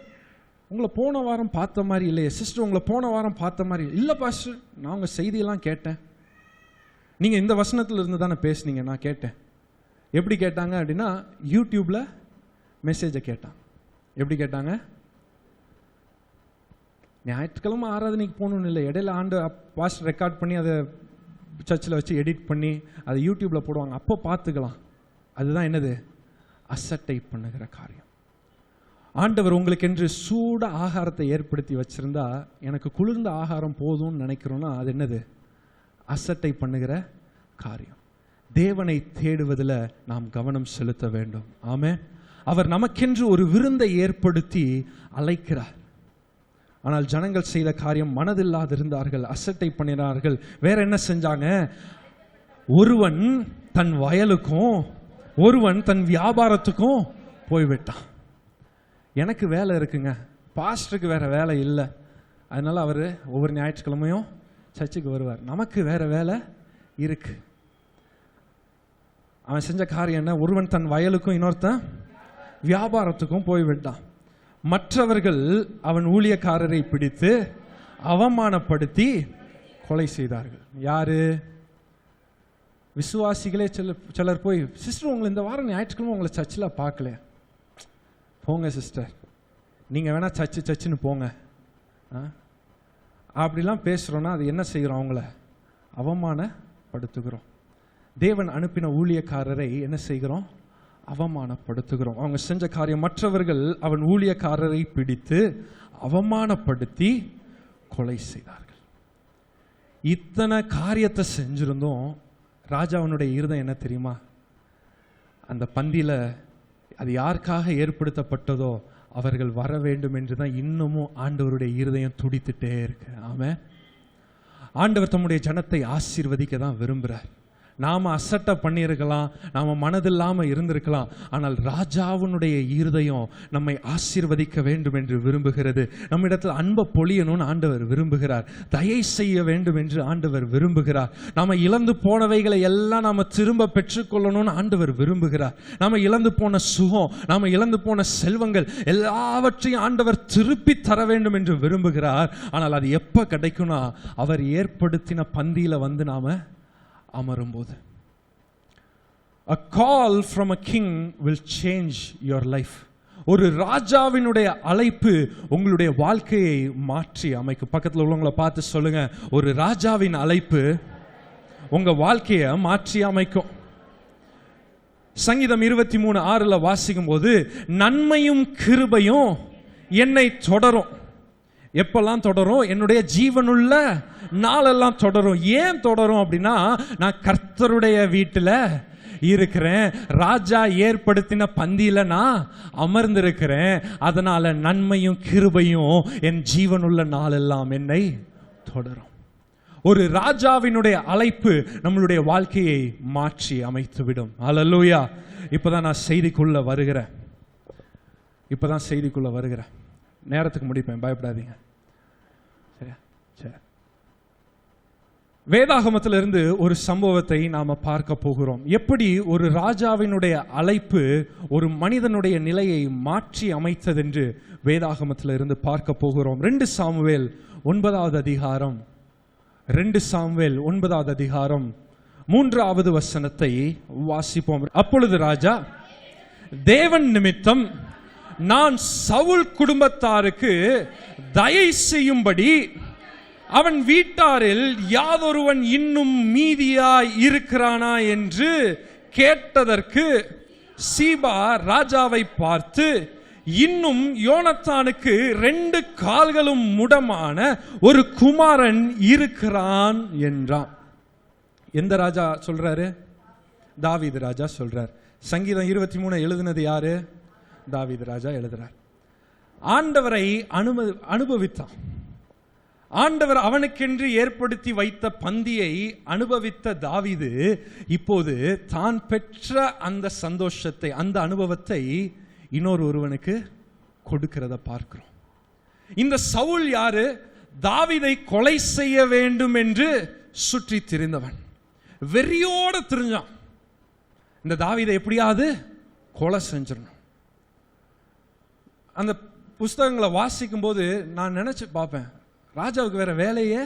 உங்களை போன வாரம் பார்த்த மாதிரி இல்லையே சிஸ்டர், உங்களை போன வாரம் பார்த்த மாதிரி இல்லை பாஸ்டர், நான் உங்கள் செய்தியெல்லாம் கேட்டேன், நீங்கள் இந்த வசனத்தில் இருந்து தானே பேசுனீங்க, நான் கேட்டேன். எப்படி கேட்டாங்க அப்படின்னா யூடியூப்பில் மெசேஜை கேட்டாங்க. எப்படி கேட்டாங்க? ஞாயிற்றுக்கிழமை ஆராதனைக்கு போகணுன்னு இல்லை, இடையில பாஸ்டர் ரெக்கார்ட் பண்ணி அதை சர்ச்சில் வச்சு எடிட் பண்ணி அதை யூடியூப்பில் போடுவாங்க, அப்போ பார்த்துக்கலாம். அதுதான் என்னது? அசட்டை பண்ணுகிற காரியம். ஆண்டவர் உங்களுக்கு என்று சூட ஆகாரத்தை ஏற்படுத்தி வச்சிருந்தா, எனக்கு குளிர்ந்த ஆகாரம் போதும்னு நினைக்கிறோன்னா அது என்னது? அசட்டை பண்ணுகிற காரியம். தேவனை தேடுவதில் நாம் கவனம் செலுத்த வேண்டும். ஆமென். அவர் நமக்கென்று ஒரு விருந்தை ஏற்படுத்தி அழைக்கிறார். ஆனால் ஜனங்கள் செய்த காரியம் மனதில்லாதிருந்தார்கள், அசட்டை பண்ணினார்கள். வேற என்ன செஞ்சாங்க? ஒருவன் தன் வயலுக்கும் ஒருவன் தன் வியாபாரத்துக்கும் போய்விட்டான். எனக்கு வேலை இருக்குங்க, பாஸ்டருக்கு வேற வேலை இல்லை, அதனால அவர் ஒவ்வொரு ஞாயிற்றுக்கிழமையும் சர்ச்சுக்கு வருவார். நமக்கு வேற வேலை இருக்கு. அவன் செஞ்ச காரியம் என்ன? ஒருவன் தன் வயலுக்கும் இன்னொருத்தன் வியாபாரத்துக்கும் போய்விட்டான். மற்றவர்கள் அவன் ஊழியக்காரரை பிடித்து அவமானப்படுத்தி கொலை செய்தார்கள். யாரு? விசுவாசிகளே. சிலர் போய், சிஸ்டர் உங்களை இந்த வாரம் ஞாயிற்றுக்கிழமை உங்களை சர்ச்சில் பார்க்கல, போங்க சிஸ்டர், நீங்கள் வேணா சர்ச்சுன்னு போங்க, அப்படிலாம் பேசுகிறோன்னா அது என்ன செய்கிறோம்? அவங்கள அவமானப்படுத்துகிறோம். தேவன் அனுப்பின ஊழியக்காரரை என்ன செய்கிறோம்? அவமானப்படுத்துகிறோம். அவங்க செஞ்ச காரியம், மற்றவர்கள் அவன் ஊழியக்காரரை பிடித்து அவமானப்படுத்தி கொலை செய்தார்கள். இத்தனை காரியத்தை செஞ்சிருந்தோம், ராஜாவினுடைய இருதயம் என்ன தெரியுமா? அந்த பந்தியில் அது யாருக்காக ஏற்படுத்தப்பட்டதோ அவர்கள் வர வேண்டும் என்று தான் இன்னமும் ஆண்டவருடைய இருதயம் துடித்துட்டே இருக்கு. ஆமென். ஆண்டவர் தம்முடைய ஜனத்தை ஆசீர்வதிக்க தான் விரும்புகிறார். நாம் அசட்டை பண்ணியிருக்கலாம், நாம் மனதில்லாமல் இருந்திருக்கலாம், ஆனால் ராஜாவினுடைய இருதயம் நம்மை ஆசீர்வதிக்க வேண்டும் என்று விரும்புகிறது. நம்மிடத்தில் அன்பை பொழியணும்னு ஆண்டவர் விரும்புகிறார், தயை செய்ய வேண்டும் என்று ஆண்டவர் விரும்புகிறார். நாம் இழந்து போனவைகளை எல்லாம் நாம் திரும்ப பெற்றுக்கொள்ளணும்னு ஆண்டவர் விரும்புகிறார். நாம் இழந்து போன சுகம், நாம் இழந்து போன செல்வங்கள் எல்லாவற்றையும் ஆண்டவர் திருப்பி தர வேண்டும் என்று விரும்புகிறார். ஆனால் அது எப்போ கிடைக்கும்னா அவர் ஏற்படுத்தின பந்தியில் வந்து நாம அமரும்போது. A call from a king will change your life. ஒரு ராஜாவினுடைய அழைப்பு உங்களுடைய வாழ்க்கையை மாற்றி அமைக்கும். பக்கத்தில் உள்ளவங்களை பார்த்து சொல்லுங்க, ஒரு ராஜாவின் அழைப்பு உங்க வாழ்க்கையை மாற்றி அமைக்கும். சங்கீதம் 23:6 வாசிக்கும் போது, நன்மையும் கிருபையும் என்னை தொடரும். எப்பெல்லாம் தொடரும்? என்னுடைய ஜீவனுள்ள நாளெல்லாம் தொடரும். ஏன் தொடரும் அப்படின்னா, நான் கர்த்தருடைய வீட்டில் இருக்கிறேன், ராஜா ஏற்படுத்தின பந்தியில நான் அமர்ந்திருக்கிறேன், அதனால நன்மையும் கிருபையும் என் ஜீவனுள்ள நாளெல்லாம் என்னை தொடரும். ஒரு ராஜாவினுடைய அழைப்பு நம்மளுடைய வாழ்க்கையை மாற்றி அமைத்துவிடும். அல்லேலூயா. இப்பதான் நான் செய்திக்குள்ள வருகிறேன். நேரத்துக்கு முடிப்பேன், பயப்படாதீங்க. சரியா? சரி. வேதாகமத்திலிருந்து ஒரு சம்பவத்தை நாம பார்க்க போகிறோம். எப்படி ஒரு ராஜாவினுடைய அழைப்பு ஒரு மனிதனுடைய நிலையை மாற்றி அமைத்தது என்று வேதாகமத்திலிருந்து பார்க்க போகிறோம். 2 சாமுவேல் 9வது அதிகாரம் 3வது வசனத்தை வாசிப்போம். அப்பொழுது ராஜா, தேவன் நிமித்தம் நான் சவுல் குடும்பத்தாருக்கு தயை செய்யும்படி அவன் வீட்டாரில் யாதொருவன் இன்னும் மீதியாய் இருக்கிறானா என்று கேட்டதற்கு சீபா ராஜாவை பார்த்து, இன்னும் யோனத்தானுக்கு 2 கால்களும் முடமான ஒரு குமாரன் இருக்கிறான் என்றான். எந்த ராஜா சொல்றாரு? தாவீது ராஜா சொல்றார். சங்கீதம் 23 எழுதினது யாரு? தாவீது ராஜா எழுதுறார். ஆண்டவரை அனுபவித்தான். ஆண்டவர் அவனுக்கென்று ஏற்படுத்தி வைத்த பந்தியை அனுபவித்த தாவீது இப்போது தான் பெற்ற அந்த சந்தோஷத்தை, அந்த அனுபவத்தை ஒருவனுக்கு கொடுக்கிறத பார்க்கிறோம். இந்த சவுல் யாரு? தாவீதை கொலை செய்ய வேண்டும் என்று சுற்றி திரிந்தவன், வெறியோட திரிஞ்சான். இந்த தாவீதை எப்படியாவது கொலை செஞ்சிடணும். அந்த புஸ்தகங்களை வாசிக்கும் போது நான் நினைச்சு பார்ப்பேன், ராஜாவுக்கு வேற வேலையே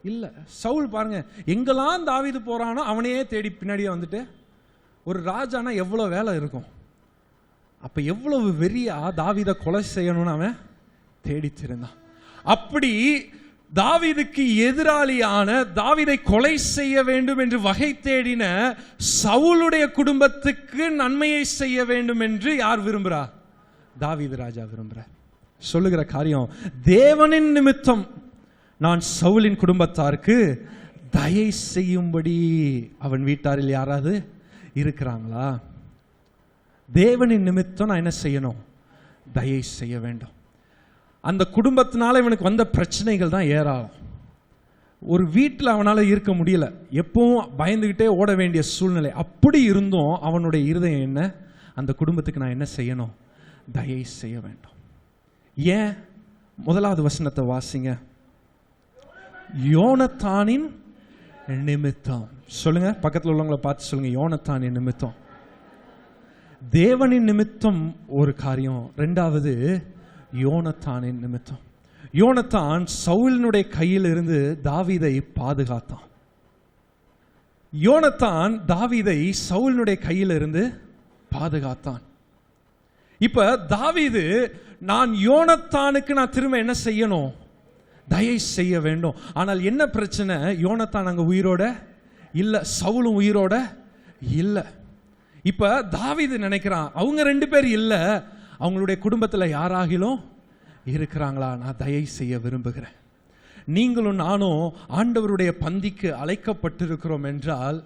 இல்லை. சவுல் பாருங்க, எங்கெல்லாம் தாவீது போறானோ அவனையே தேடி பின்னாடியே வந்துட்டு, ஒரு ராஜானா எவ்வளோ வேலை இருக்கும். அப்ப எவ்வளவு வெறியா தாவீதை கொலை செய்யணும்னு அவன் தேடித்திருந்தான். அப்படி தாவீதுக்கு எதிராளியான, தாவீதை கொலை செய்ய வேண்டும் என்று வகை தேடின சவுலுடைய குடும்பத்துக்கு நன்மையை செய்ய வேண்டும் என்று யார் விரும்புறா? தாவீது ராஜா விரும்புறார். சொல்லுகிற காரியம், தேவனின் நிமித்தம் நான் சவுலின் குடும்பத்தாருக்கு தயை செய்யும்படி அவன் வீட்டாரில் யாராவது இருக்கிறாங்களா? தேவனின் நிமித்தம் நான் என்ன செய்யணும்? தயை செய்ய வேண்டும். அந்த குடும்பத்தினால இவனுக்கு வந்த பிரச்சனைகள் தான் ஏராளம். ஒரு வீட்டில் அவனால் இருக்க முடியல, எப்பவும் பயந்துகிட்டே ஓட வேண்டிய சூழ்நிலை. அப்படி இருந்தும் அவனுடைய இருதயம் என்ன? அந்த குடும்பத்துக்கு நான் என்ன செய்யணும்? தயை செய்ய வேண்டும். ஏன்? முதலாவது வசனத்தை வாசிங்க. யோனத்தானின் நிமித்தம். சொல்லுங்க, பக்கத்தில் உள்ளவங்களை பார்த்து சொல்லுங்க, யோனத்தானின் நிமித்தம். தேவனின் நிமித்தம் ஒரு காரியம், ரெண்டாவது யோனத்தானின் நிமித்தம். யோனத்தான் சவுலினுடைய கையில் இருந்து தாவீதை பாதுகாத்தான். யோனத்தான் தாவீதை சவுலினுடைய கையில் இருந்து பாதுகாத்தான். இப்ப தாவீது, நான் யோனத்தானுக்கு நான் திரும்ப என்ன செய்யணும்? தயை செய்ய வேண்டும். ஆனால் என்ன பிரச்சனை? யோனத்தான் அங்க உயிரோட இல்ல, சவுலும் உயிரோட இல்ல. இப்ப தாவீது நினைக்கிறான், அவங்க ரெண்டு பேர் இல்ல, அவங்களுடைய குடும்பத்தில் யாராகிலும் இருக்கிறாங்களா? நான் தயை செய்ய விரும்புகிறேன். நீங்களும் நானும் ஆண்டவருடைய பந்திக்கு அழைக்கப்பட்டிருக்கிறோம் என்றால்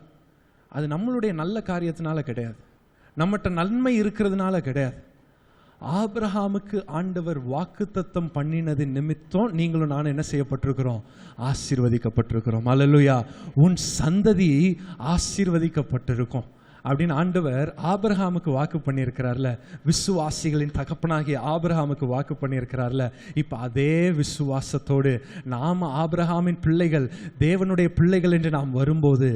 அது நம்மளுடைய நல்ல காரியத்தினால கிடையாது, நம்மகிட்ட நன்மை இருக்கிறதுனால கிடையாது. ஆபிரகாமுக்கு ஆண்டவர் வாக்குத்தத்தம் பண்ணினது நிமித்தம் நீங்களும் நானும் என்ன செய்யப்பட்டிருக்கிறோம்? ஆசீர்வதிக்கப்பட்டிருக்கிறோம். அல்லேலூயா. உன் சந்ததி ஆசீர்வதிக்கப்பட்டிருக்கும் அப்படின்னு ஆண்டவர் ஆபிரகாமுக்கு வாக்கு பண்ணியிருக்கிறார்ல, விசுவாசிகளின் தகப்பனாகிய ஆபிரகாமுக்கு வாக்கு பண்ணியிருக்கிறார்ல. இப்போ அதே விசுவாசத்தோடு நாம் ஆபிரகாமின் பிள்ளைகள், தேவனுடைய பிள்ளைகள் என்று நாம் வரும்போது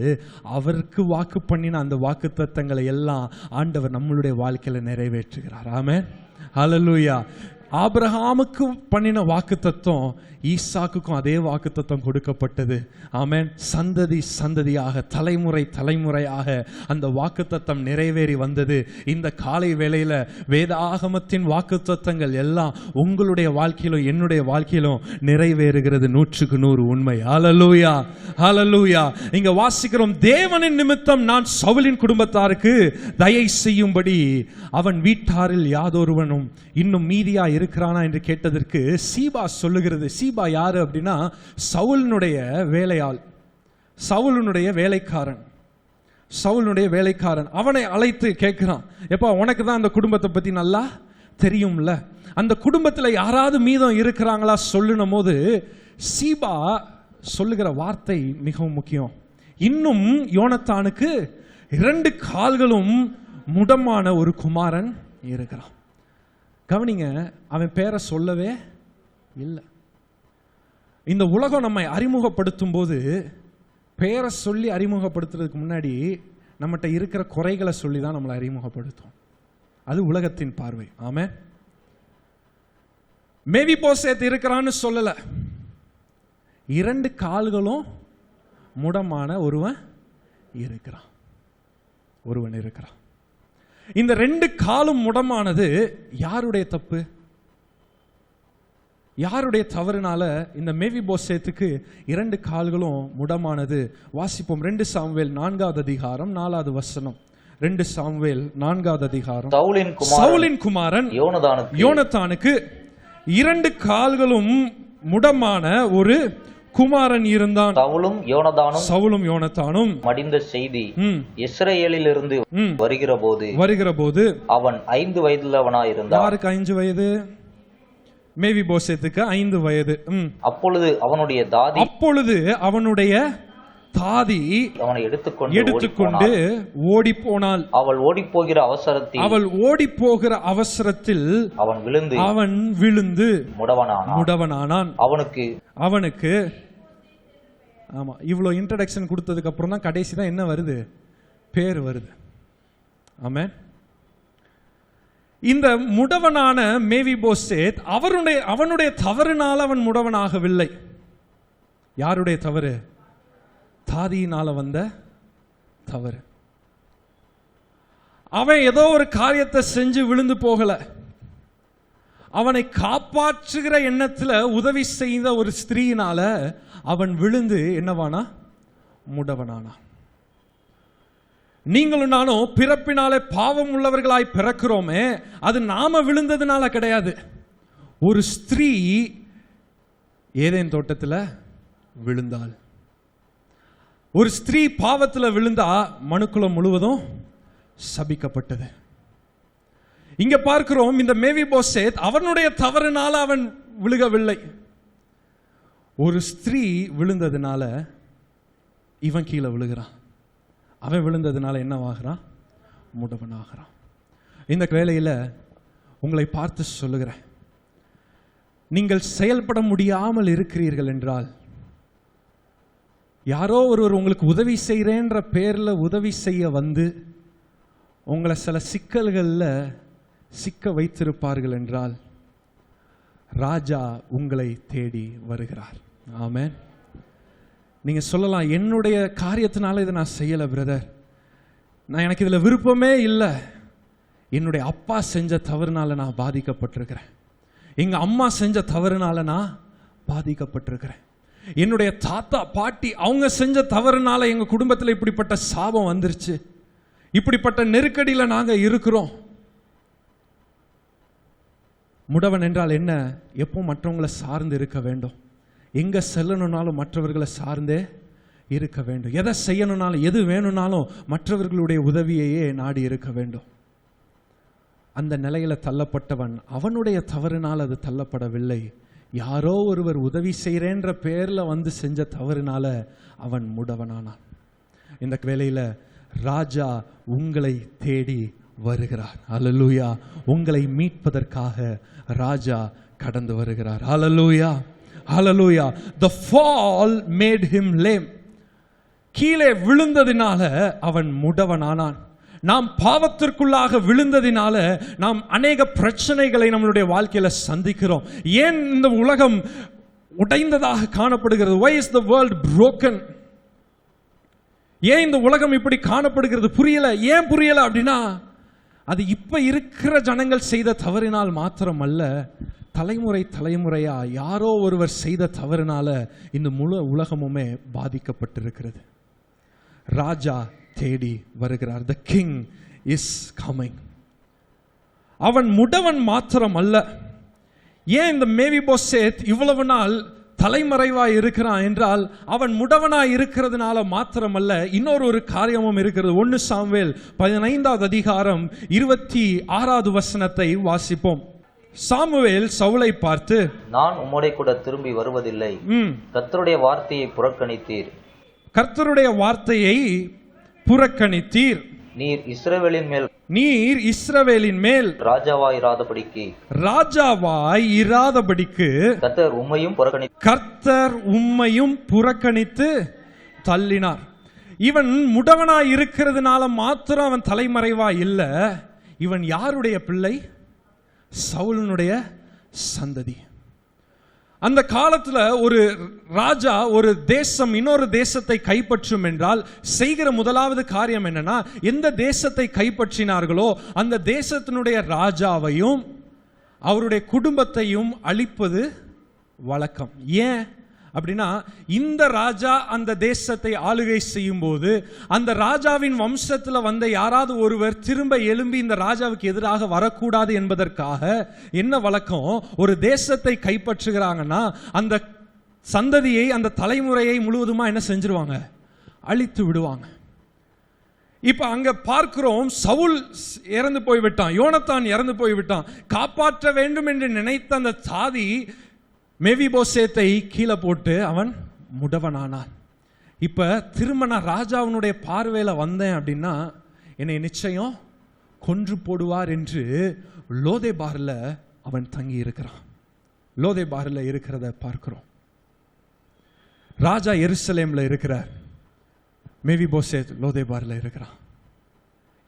அவருக்கு வாக்கு பண்ணின அந்த வாக்கு தத்தங்களை எல்லாம் ஆண்டவர் நம்மளுடைய வாழ்க்கையில் நிறைவேற்றுகிறார். ஆமென், ஹல்லேலூயா. ஆபிரகாமுக்கு பண்ணின வாக்கு தத்துவம் ஈசாக்குக்கும் அதே வாக்கு தத்துவம் கொடுக்கப்பட்டது. ஆமென். சந்ததி சந்ததியாக, தலைமுறை தலைமுறையாக அந்த வாக்கு தத்தம் நிறைவேறி வந்தது. இந்த காலை வேளையில வேதாகமத்தின் வாக்கு தத்தங்கள் எல்லாம் உங்களுடைய வாழ்க்கையிலும் என்னுடைய வாழ்க்கையிலும் நிறைவேறுகிறது. 100% உண்மை. ஹல்லேலூயா, ஹல்லேலூயா. இங்க வாசிக்கிறோம், தேவனின் நிமித்தம் நான் சவுலின் குடும்பத்தாருக்கு தயை செய்யும்படி அவன் வீட்டாரில் யாதொருவனும் இன்னும் மீதியா இருக்கிறானா என்று கேட்டதற்கு சீபா சொல்லுகிறது. சீபா யாரு அப்படின்னா சவுலினுடைய வேலையாள், சவுலினுடைய வேலைக்காரன், சவுலினுடைய வேலைக்காரன். அவனை அழைத்து கேட்கிறான், எப்பா உனக்கு தான் அந்த குடும்பத்தை பத்தி நல்லா தெரியும்ல, அந்த குடும்பத்தில் யாராவது மீதம் இருக்கிறாங்களா சொல்லுனும் போது சீபா சொல்லுகிற வார்த்தை மிகவும் முக்கியம். இன்னும் யோனத்தானுக்கு 2 கால்களும் முடமான ஒரு குமாரன் இருக்கிறான். கவனிங்க, அவன் பேரை சொல்லவே இல்லை. இந்த உலகம் நம்மை அறிமுகப்படுத்தும் போது பேரை சொல்லி அறிமுகப்படுத்துறதுக்கு முன்னாடி நம்மகிட்ட இருக்கிற குறைகளை சொல்லி தான் நம்மளை அறிமுகப்படுத்தும். அது உலகத்தின் பார்வை. ஆமென். மேவிபோசேத் இருக்கிறான்னு சொல்லல, 2 கால்களும் முடமான ஒருவன் இருக்கிறான். இந்த 2 காலும் முடமானது யாருடைய தப்பு? யாருடைய தவறுனால இந்த மேவிபோசேத்துக்கு 2 கால்களும் முடமானது? வாசிப்போம். 2 சாமுவேல் 4வது அதிகாரம் 4வது வசனம். 2 சாமுவேல் 4வது அதிகாரம். சவுலின் குமாரன் யோனத்தானுக்கு 2 கால்களும் முடமான ஒரு குமாரன் இருந்தான். சவுலும் யோனத்தானும் மடிந்த செய்தி இஸ்ரவேலிலிருந்து வருகிற போது அவன் 5 வயதுள்ளவனாய் இருந்தான். யாருக்கு 5 வயது? மேவிபோசேத்துக்கு 5 வயது. அப்பொழுது அவனுடைய தாதி அவனை எடுத்துக்கொண்டு ஓடி போனாள். அவள் ஓடி போகிற அவசரத்தில் அவன் விழுந்து முடவனானான். அவனுக்கு ஆமா, இவ்வளவு இன்ட்ரடக்ஷன் கொடுத்ததுக்கு அப்புறம் தான் கடைசி தான் என்ன வருது? பேர் வருது. ஆமென். இந்த முடவனான மேவிபோசேத் அவனுடைய தவறுனால அவன் முடவனாகவில்லை. யாருடைய தவறு? தாதியினால வந்த தவறு. அவன் ஏதோ ஒரு காரியத்தை செஞ்சு விழுந்து போகல. அவனை காப்பாற்றுகிற எண்ணத்துல உதவி செய்த ஒரு ஸ்திரீயினால அவன் விழுந்து என்னவானா? முடவனானா. நீங்களும் நானும் பிறப்பினாலே பாவம் உள்ளவர்களாய் பிறக்கிறோமே, அது நாம விழுந்ததுனால கிடையாது. ஒரு ஸ்திரீ ஏதேன் தோட்டத்தில் விழுந்தாள். ஒரு ஸ்திரீ பாவத்தில் விழுந்தா மனுக்குலம் முழுவதும் சபிக்கப்பட்டது. இங்க பார்க்கிறோம், இந்த மேவிபோசேத் அவனுடைய தவறுனால அவன் விழுகவில்லை. ஒரு ஸ்திரீ விழுந்ததுனால இவன் கீழே விழுகிறான். அவன் விழுந்ததுனால என்னவாகிறான்? முடவனாகிறான். இந்த வேளையில் உங்களை பார்த்து சொல்லுகிறேன், நீங்கள் செயல்பட முடியாமல் இருக்கிறீர்கள் என்றால், யாரோ ஒருவர் உங்களுக்கு உதவி செய்கிறேன்ற பேரில் உதவி செய்ய வந்து உங்களை சில சிக்கல்களில் சிக்க வைத்திருப்பார்கள் என்றால், ராஜா உங்களை தேடி வருகிறார். ஆமென். நீங்க சொல்லலாம், என்னுடைய காரியத்தினால இதை நான் செய்யலை பிரதர், எனக்கு இதில் விருப்பமே இல்லை, என்னுடைய அப்பா செஞ்ச தவறுனால நான் பாதிக்கப்பட்டிருக்கிறேன், எங்க அம்மா செஞ்ச தவறுனால நான் பாதிக்கப்பட்டிருக்கிறேன், என்னுடைய தாத்தா பாட்டி அவங்க செஞ்ச தவறுனால எங்க குடும்பத்தில் இப்படிப்பட்ட சாபம் வந்துருச்சு, இப்படிப்பட்ட நெருக்கடியில் நாங்க இருக்கிறோம். முடவன் என்றால் என்ன? எப்போ மற்றவங்களை சார்ந்து இருக்க வேண்டும், எங்க செல்லணும்னாலும் மற்றவர்களை சார்ந்தே இருக்க வேண்டும், எதை செய்யணும்னாலும் எது வேணும்னாலும் மற்றவர்களுடைய உதவியையே நாடி இருக்க வேண்டும். அந்த நிலையில தள்ளப்பட்டவன் அவனுடைய தவறுனால் அது தள்ளப்படவில்லை, யாரோ ஒருவர் உதவி செய்கிறேன்ற பேர்ல வந்து செஞ்ச தவறுனால அவன் முடவனானான். இந்த வேளையில ராஜா உங்களை தேடி வருகிறார். அல்லேலூயா. உங்களை மீட்பதற்காக ராஜா கடந்து வருகிறார். அல்லேலூயா. Hallelujah. The fall made him lame. கீழே விழுந்ததினால அவன் முடவனானான். நாம் பாவத்திற்குள்ளாக விழுந்ததினால நாம் அநேக பிரச்சனைகளை நம்மளுடைய வாழ்க்கையில சந்திக்கிறோம். ஏன் இந்த உலகம் உடைந்ததாக காணப்படுகிறது? Why is the world broken? ஏன் இந்த உலகம் இப்படி காணப்படுகிறது? புரியல. ஏன் புரியல அப்படின்னா, அது இப்ப இருக்கிற ஜனங்கள் செய்த தவறினால் மாத்திரம் அல்ல, தலைமுறை தலைமுறையா யாரோ ஒருவர் செய்த தவறுனால இந்த முழு உலகமுமே பாதிக்கப்பட்டிருக்கிறது. ராஜா தேடி வருகிறார். The king is coming. அவன் முடவன் மாத்திரம் அல்ல. ஏன் இந்த மேவிபோசேத் இவ்வளவு நாள் தலைமறைவாய் இருக்கிறான் என்றால், அவன் முடவனாய் இருக்கிறதுனால மாத்திரமல்ல, இன்னொரு காரியமும் இருக்கிறது. 1 சாமுவேல் 15வது அதிகாரம் 26வது வசனத்தை வாசிப்போம். சாமுவேல் சவுலை பார்த்து, நான் உம்மோடே கூட திரும்பி வருவதில்லை, கர்த்தருடைய வார்த்தையை புறக்கணித்தீர். கர்த்தருடைய வார்த்தையை புறக்கணித்தீர். நீர் இஸ்ரவேலின் மேல் ராஜாவாய் இராதபடிக்கு கர்த்தர் உம்மையும் புறக்கணித்து தள்ளினார். இவன் முடவனாய் இருக்கிறதுனால மாத்திரம் அவன் தலைமறைவாய் இல்ல. இவன் யாருடைய பிள்ளை? சவுலனுடைய சந்ததி. அந்த காலத்துல ஒரு ராஜா ஒரு தேசம் இன்னொரு தேசத்தை கைப்பற்றும் என்றால் செய்கிற முதலாவது காரியம் என்னன்னா, எந்த தேசத்தை கைப்பற்றினார்களோ அந்த தேசத்தினுடைய ராஜாவையும் அவருடைய குடும்பத்தையும் அழிப்பது வழக்கம். ஏன் அப்படின்னா, இந்த ராஜா அந்த தேசத்தை ஆளுகை செய்யும் போது அந்த ராஜாவின் வம்சத்தில் வந்த யாராவது ஒருவர் திரும்ப எழும்பி இந்த ராஜாவுக்கு எதிராக வரக்கூடாது என்பதற்காக என்ன வழக்கம், ஒரு தேசத்தை கைப்பற்றுகிறாங்கன்னா அந்த சந்ததியை அந்த தலைமுறையை முழுவதுமா என்ன செஞ்சிருவாங்க? அழித்து விடுவாங்க. இப்ப அங்க பார்க்கிறோம், சவுல் இறந்து போய்விட்டான், யோனத்தான் இறந்து போய்விட்டான். காப்பாற்ற வேண்டும் என்று நினைத்த அந்த சாதி மேவிபோசேத்தை கீழே போட்டு அவன் முடவனானான். இப்ப திரும்ப நான் ராஜாவினுடைய பார்வையில வந்தேன் அப்படின்னா என்னை நிச்சயம் கொன்று போடுவார் என்று லோதேபார்ல அவன் தங்கி இருக்கிறான். லோதேபார்ல இருக்கிறத பார்க்கிறோம். ராஜா எருசலேம்ல இருக்கிறார், மேவிபோசேத் லோதேபார்ல இருக்கிறான்.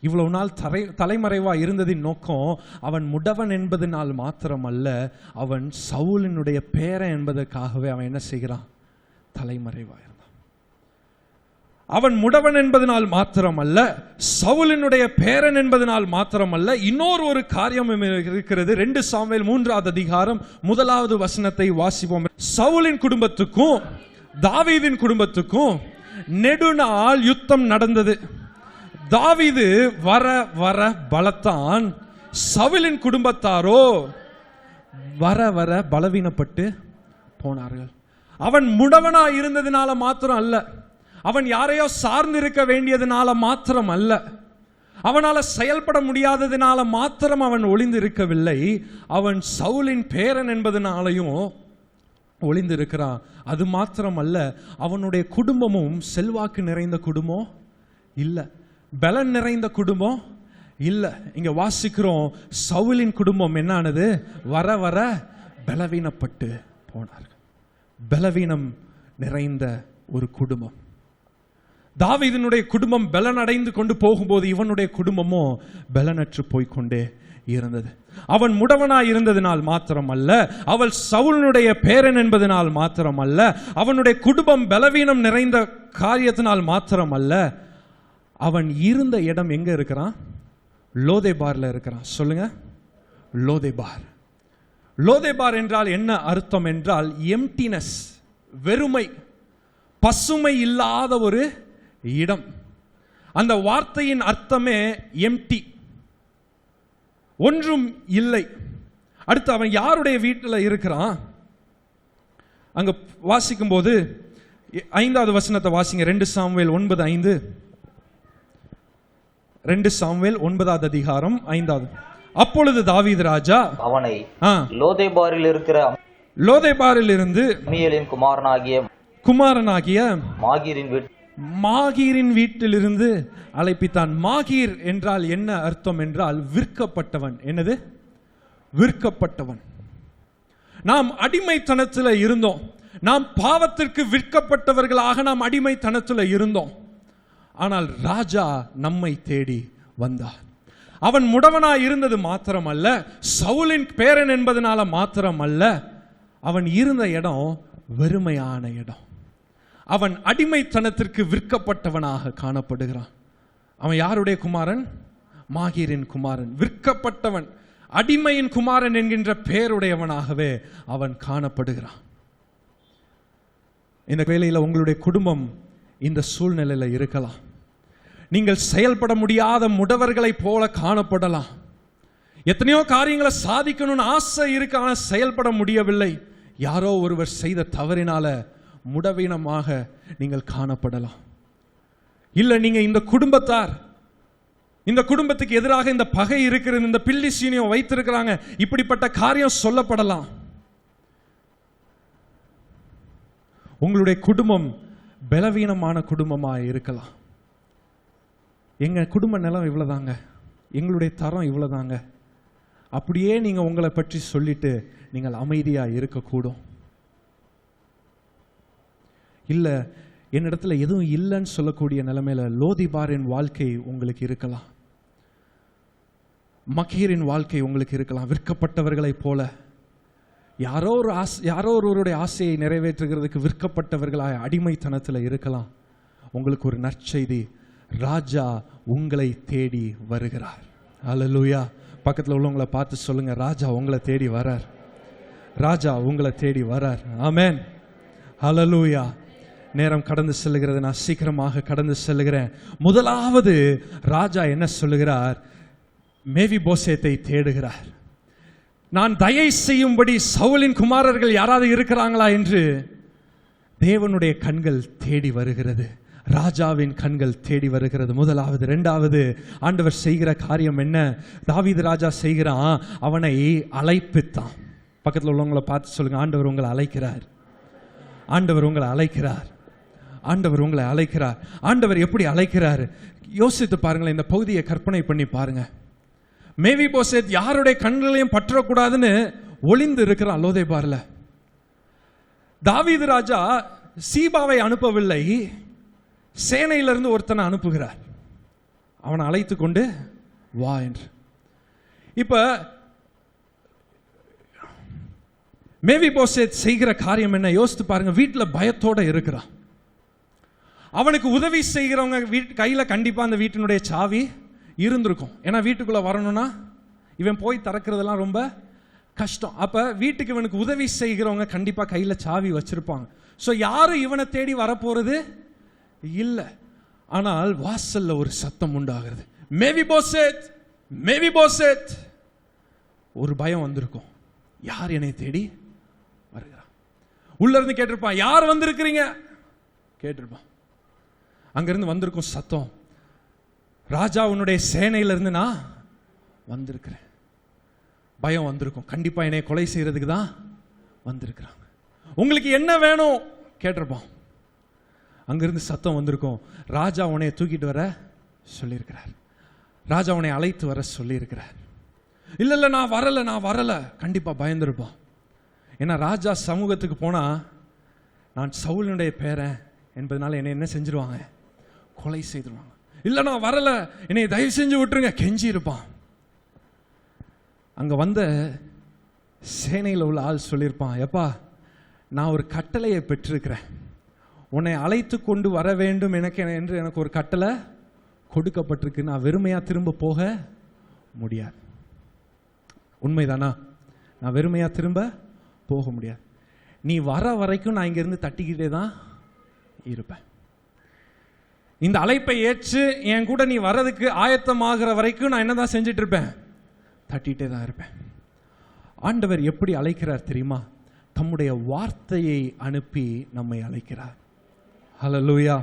இவ்வளவு நாள் தலைமறைவா இருந்ததின் நோக்கம் அவன் முடவன் என்பதனால் மாத்திரமல்ல, அவன் சவுலினுடைய பேரன் என்பதற்காகவே அவன் என்ன செய்கிறான்? தலைமறைவா இருந்தான். அவன் முடவன் என்பதனால் மாத்திரமல்ல, சவுலினுடைய பேரன் என்பதனால் மாத்திரமல்ல, இன்னொரு ஒரு காரியம் இருக்கிறது. 2 சாமுவேல் 3வது அதிகாரம் 1வது வசனத்தை வாசிப்போம். சவுலின் குடும்பத்துக்கும் தாவீதின் குடும்பத்துக்கும் நெடுநாள் யுத்தம் நடந்தது. தாவீது வர வர பலத்தான், சவுலின் குடும்பத்தாரோ வர வர பலவீனப்பட்டு போனார்கள். அவன் முடவனா இருந்ததினால மாத்திரம் அல்ல, அவன் யாரையோ சார்ந்திருக்க வேண்டியதுனால மாத்திரம் அல்ல, அவனால செயல்பட முடியாததினால மாத்திரம் அவன் ஒளிந்து இருக்கவில்லை, அவன் சவுலின் பேரன் என்பதனாலையும் ஒளிந்து இருக்கிறான். அது மாத்திரம் அல்ல, அவனுடைய குடும்பமும் செல்வாக்கு நிறைந்த குடும்பம் இல்ல, பலன் நிறைந்த குடும்பம் இல்ல. இங்க வாசிக்கிறோம், சவுலின் குடும்பம் என்னானது? வர வர பலவீனப்பட்டு போனார்கள். பலவீனம் நிறைந்த ஒரு குடும்பம். தாவீதினுடைய குடும்பம் பலன் அடைந்து கொண்டு போகும்போது இவனுடைய குடும்பமோ பலனற்று போய்கொண்டே இருந்தது. அவன் முடவனாய் இருந்ததினால் மாத்திரமல்ல, அவள் சவுலுடைய பேரன் என்பதனால் மாத்திரமல்ல, அவனுடைய குடும்பம் பலவீனம் நிறைந்த காரியத்தினால் மாத்திரமல்ல, அவன் இருந்த இடம் எங்க இருக்கிறான்? லோதேபார்ல இருக்கிறான். சொல்லுங்க, லோதேபார். லோதேபார் என்றால் என்ன அர்த்தம் என்றால் எம்டினஸ், வெறுமை, பசுமை இல்லாத ஒரு இடம். அந்த வார்த்தையின் அர்த்தமே எம்டி, ஒன்றும் இல்லை. அடுத்து அவன் யாருடைய வீட்டில் இருக்கிறான்? அங்க வாசிக்கும் போது 5வது வசனத்தை வாசிங்க. 2 சாமுவேல் 9:5. 2 சாமுவேல் 9வது அதிகாரம் 5வது. அப்பொழுது தாவீது ராஜா அவனை லோதேபாரில் இருக்கிற லோதேபாரில் இருந்து அம்மியேலின் குமாரனாகிய மாகீரின் வீட்டிலிருந்து அழைப்பித்தான். மாகீர் என்றால் என்ன அர்த்தம் என்றால் விற்கப்பட்டவன். என்னது? விற்கப்பட்டவன். நாம் அடிமைத்தனத்தில் இருந்தோம், நாம் பாவத்திற்கு விற்கப்பட்டவர்களாக நாம் அடிமைத்தனத்தில் இருந்தோம். ஆனால் ராஜா நம்மை தேடி வந்தார். அவன் முடவனாய் இருந்தது மாத்திரமல்ல, சவுலின் பேரன் என்பதனால மாத்திரமல்ல, அவன் இருந்த இடம் வெறுமையான இடம். அவன் அடிமைத்தனத்திற்கு விற்கப்பட்டவனாக காணப்படுகிறான். அவன் யாருடைய குமாரன்? மாகீரின் குமாரன். விற்கப்பட்டவன், அடிமையின் குமாரன் என்கின்ற பெயருடையவனாகவே அவன் காணப்படுகிறான். இந்த வேளையில் உங்களுடைய குடும்பம் இந்த சூழ்நிலையில் இருக்கலாம். நீங்கள் செயல்பட முடியாத முடவர்களை போல காணப்படலாம். எத்தனையோ காரியங்களை சாதிக்கணும்னு ஆசை இருக்கு, ஆனால் செயல்பட முடியவில்லை. யாரோ ஒருவர் செய்த தவறினால முடவீனமாக நீங்கள் காணப்படலாம். இல்ல நீங்க இந்த குடும்பத்தார், இந்த குடும்பத்துக்கு எதிராக இந்த பகை இருக்கிறது, இந்த பில்லி சீனியம் வைத்திருக்கிறாங்க, இப்படிப்பட்ட காரியம் சொல்லப்படலாம். உங்களுடைய குடும்பம் பலவீனமான குடும்பமாக இருக்கலாம். எங்க குடும்ப நிலம் இவ்வளவுதாங்க, எங்களுடைய தரம் இவ்வளவுதாங்க, அப்படியே நீங்க உங்களை பற்றி சொல்லிட்டு நீங்கள் அமைதியா இருக்கக்கூடும். இல்ல என்னிடத்துல எதுவும் இல்லைன்னு சொல்லக்கூடிய நிலைமையில லோதிபாரின் வாழ்க்கை உங்களுக்கு இருக்கலாம், மக்கீரின் வாழ்க்கை உங்களுக்கு இருக்கலாம். விற்கப்பட்டவர்களை போல யாரோ ஒருவருடைய ஆசையை நிறைவேற்றுகிறதுக்கு விற்கப்பட்டவர்களாக அடிமைத்தனத்தில் இருக்கலாம். உங்களுக்கு ஒரு நற்செய்தி, ராஜா உங்களை தேடி வருகிறார். அல்லேலூயா. பக்கத்தில் உள்ளவங்களை பார்த்து சொல்லுங்க, ராஜா உங்களை தேடி வரார், ராஜா உங்களை தேடி வரார். ஆமென். அல்லேலூயா. நேரம் கடந்து செல்லுகிறது, நான் சீக்கிரமாக கடந்து செல்லுகிறேன். முதலாவது ராஜா என்ன சொல்லுகிறார்? மேவிபோசேத்தை தேடுகிறார். நான் தயை செய்யும்படி சவுலின் குமாரர்கள் யாராவது இருக்கிறாங்களா என்று தேவனுடைய கண்கள் தேடி வருகிறது, ராஜாவின் கண்கள் தேடி வருகிறது. முதலாவது. இரண்டாவது, ஆண்டவர் செய்கிற காரியம் என்ன? தாவீது ராஜா செய்கிறான், அவனை அழைப்பித்தான். பக்கத்தில் உள்ளவங்களை பார்த்து சொல்லுங்க, ஆண்டவர் உங்களை அழைக்கிறார், ஆண்டவர் உங்களை அழைக்கிறார், ஆண்டவர் உங்களை அழைக்கிறார். ஆண்டவர் எப்படி அழைக்கிறார் யோசித்து பாருங்களேன். இந்த பகுதியை கற்பனை பண்ணி பாருங்க. மேவிபோசேத் யாருடைய கண்களையும் பற்றக்கூடாதுன்னு ஒளிந்து இருக்கிறான் லோதேபார்ல. தாவீது ராஜா சீபாவை அனுப்பவில்லை, சேனையிலிருந்து ஒருத்தனை அனுப்புகிறார். அவனை அழைத்து கொண்டு வா என்று. இப்ப மேவிபோசேத் செய்கிற காரியம் என்ன யோசித்து பாருங்க. வீட்டில் பயத்தோட இருக்கிறான். அவனுக்கு உதவி செய்கிறவங்க கையில் கண்டிப்பாக அந்த வீட்டினுடைய சாவி இருந்திருக்கும். ஏன்னா வீட்டுக்குள்ளே வரணும்னா இவன் போய் திறக்கிறதெல்லாம் ரொம்ப கஷ்டம். அப்போ வீட்டுக்கு இவனுக்கு உதவி செய்கிறவங்க கண்டிப்பாக கையில் சாவி வச்சிருப்பாங்க. ஸோ யாரும் இவனை தேடி வரப்போறது இல்லை. ஆனால் வாசல்ல ஒரு சத்தம் உண்டாகிறது. மேவிபோசேத், மேவிபோசேத். ஒரு பயம் வந்திருக்கும். யார் என்னை தேடி வருகிறான்? உள்ள இருந்து கேட்டிருப்பான், யார் வந்திருக்கிறீங்க கேட்டிருப்பான். அங்கிருந்து வந்திருக்கும் சத்தம், ராஜா உன்னுடைய சேனையிலிருந்து நான் வந்திருக்கிறேன். பயம் வந்திருக்கும். கண்டிப்பா என்னை கொலை செய்யறதுக்கு தான் வந்திருக்கிறாங்க. உங்களுக்கு என்ன வேணும் கேட்டிருப்பான். அங்கிருந்து சத்தம் வந்திருக்கும், ராஜா உன்னை தூக்கிட்டு வர சொல்லியிருக்கிறார், ராஜா உன்னை அழைத்து வர சொல்லியிருக்கிறார். இல்லை இல்லை நான் வரல. கண்டிப்பா பயந்துருப்பான். ஏன்னா ராஜா சமூகத்துக்கு போனா நான் சவுலுடைய பேரன் என்பதனால என்னை என்ன செஞ்சிருவாங்க, கொலை செய்திருவாங்க. இல்லை நான் வரல, என்னை தயவு செஞ்சு விட்டுருங்க கெஞ்சி இருப்பான். அங்க வந்த சேனையில் உள்ள ஆள் சொல்லியிருப்பான், எப்பா நான் ஒரு கட்டளையை பெற்றிருக்கிறேன், உன்னை அழைத்து கொண்டு வர வேண்டும் என்று எனக்கு ஒரு கட்டளை கொடுக்கப்பட்டிருக்கு. நான் வெறுமையா திரும்ப போக முடியாது. உண்மைதானா? நான் வெறுமையா திரும்ப போக முடியாது. நீ வர வரைக்கும் நான் இங்கிருந்து தட்டிக்கிட்டே தான் இருப்பேன். இந்த அழைப்பை ஏற்று என் கூட நீ வர்றதுக்கு ஆயத்தமாகிற வரைக்கும் நான் என்னதான் செஞ்சுட்டு இருப்பேன், தட்டிகிட்டே தான் இருப்பேன். ஆண்டவர் எப்படி அழைக்கிறார் தெரியுமா? தம்முடைய வார்த்தையை அனுப்பி நம்மை அழைக்கிறார். ஹல்லேலூயா.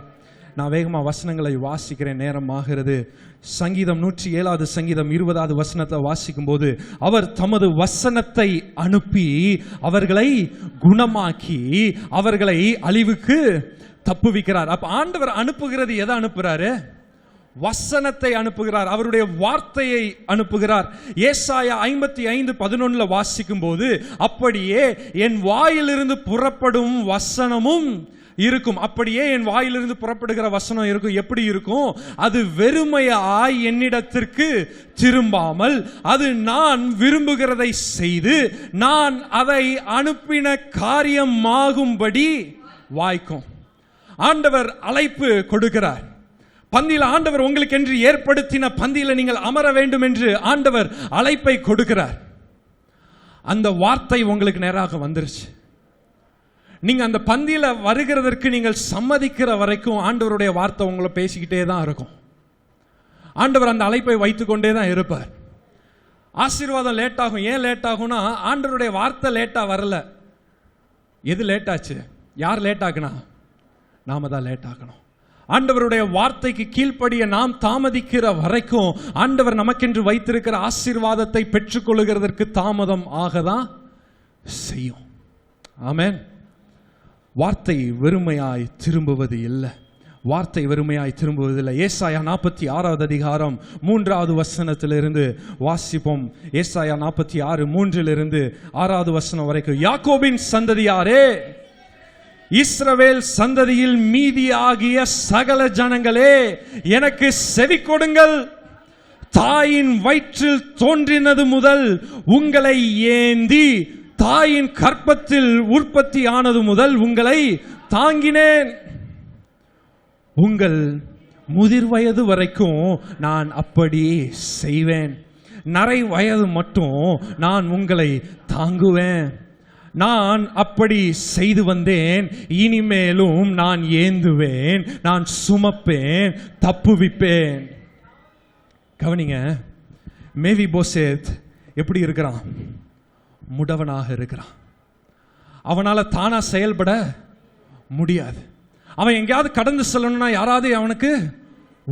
நான் வேகமா வசனங்களை வாசிக்கிறேன், நேரம் ஆகிறது. சங்கீதம் 107 சங்கீதம் 20 வசனத்தை வாசிக்கும் போது, அவர் தமது வசனத்தை அனுப்பி அவர்களை குணமாக்கி அவர்களை அழிவுக்கு தப்புவிக்கிறார். அப்ப ஆண்டவர் அனுப்புகிறது எதை அனுப்புறாரு? வசனத்தை அனுப்புகிறார், அவருடைய வார்த்தையை அனுப்புகிறார். ஏசாயா 55:11 வாசிக்கும் போது, அப்படியே என் வாயிலிருந்து புறப்படும் வசனமும் இருக்கும். அப்படியே என் வாயிலிருந்து புறப்படுகிற வசனம் இருக்கும். எப்படி இருக்கும்? அது வெறுமையாய் என்னிடத்திற்கு திரும்பாமல் அது நான் விரும்புகிறதை செய்து நான் அதை அனுப்பின காரியமாகும்படி வாய்க்கும். ஆண்டவர் அழைப்பு கொடுக்கிறார். பந்தியில் ஆண்டவர் உங்களுக்கு என்று ஏற்படுத்தின பந்தியில நீங்கள் அமர வேண்டும் என்று ஆண்டவர் அழைப்பை கொடுக்கிறார். அந்த வார்த்தை உங்களுக்கு நேராக வந்துருச்சு. நீங்க அந்த பந்தியில வருகிறதற்கு நீங்கள் சம்மதிக்கிற வரைக்கும் ஆண்டவருடைய வார்த்தை உங்களை பேசிக்கிட்டே தான் இருக்கும். ஆண்டவர் அந்த அழைப்பை வைத்துக் கொண்டே தான் இருப்பார். ஆசீர்வாதம் லேட் ஆகும். ஏன் லேட் ஆகும்னா, ஆண்டவருடைய வார்த்தை லேட்டா வரல. எது லேட் ஆச்சு? யார் லேட் ஆக்குனா? நாம தான் லேட் ஆக்கணும். ஆண்டவருடைய வார்த்தைக்கு கீழ்ப்படிய நாம் தாமதிக்கிற வரைக்கும் ஆண்டவர் நமக்கென்று வைத்திருக்கிற ஆசீர்வாதத்தை பெற்றுக்கொள்ளுகிறதற்கு தாமதம் ஆகதான் செய்யும். ஆமென். வார்த்தை வெறுமையாய் திரும்புவது இல்லை. வார்த்தை வெறுமையாய் திரும்புவதில்லை. ஏசாயா 46 அதிகாரம் 3 வசனத்திலிருந்து வாசிப்போம். ஏசாயா 46 3 6 வசனம் வரைக்கும். யாக்கோபின் சந்ததியாரே, இஸ்ரவேல் சந்ததியில் மீதியாகிய சகல ஜனங்களே, எனக்கு செவி கொடுங்கள். தாயின் வயிற்றில் தோன்றினது முதல் உங்களை ஏந்தி தாயின் கற்பத்தில் உற்பத்தி ஆனது முதல் உங்களை தாங்கினேன். உங்கள் முதிர் வயது வரைக்கும் நான் அப்படி செய்வேன். நரை வயது மட்டும் நான் உங்களை தாங்குவேன். நான் அப்படி செய்து வந்தேன், இனிமேலும் நான் ஏந்துவேன், நான் சுமப்பேன், தப்புவிப்பேன். கவனிங்க, மேவிபோசேத் எப்படி இருக்கிறான்? முடவனாக இருக்கிறான். அவனால தானா செயல்பட முடியாது. அவன் எங்கேயாவது கடந்து செல்லணும்னா யாராவது அவனுக்கு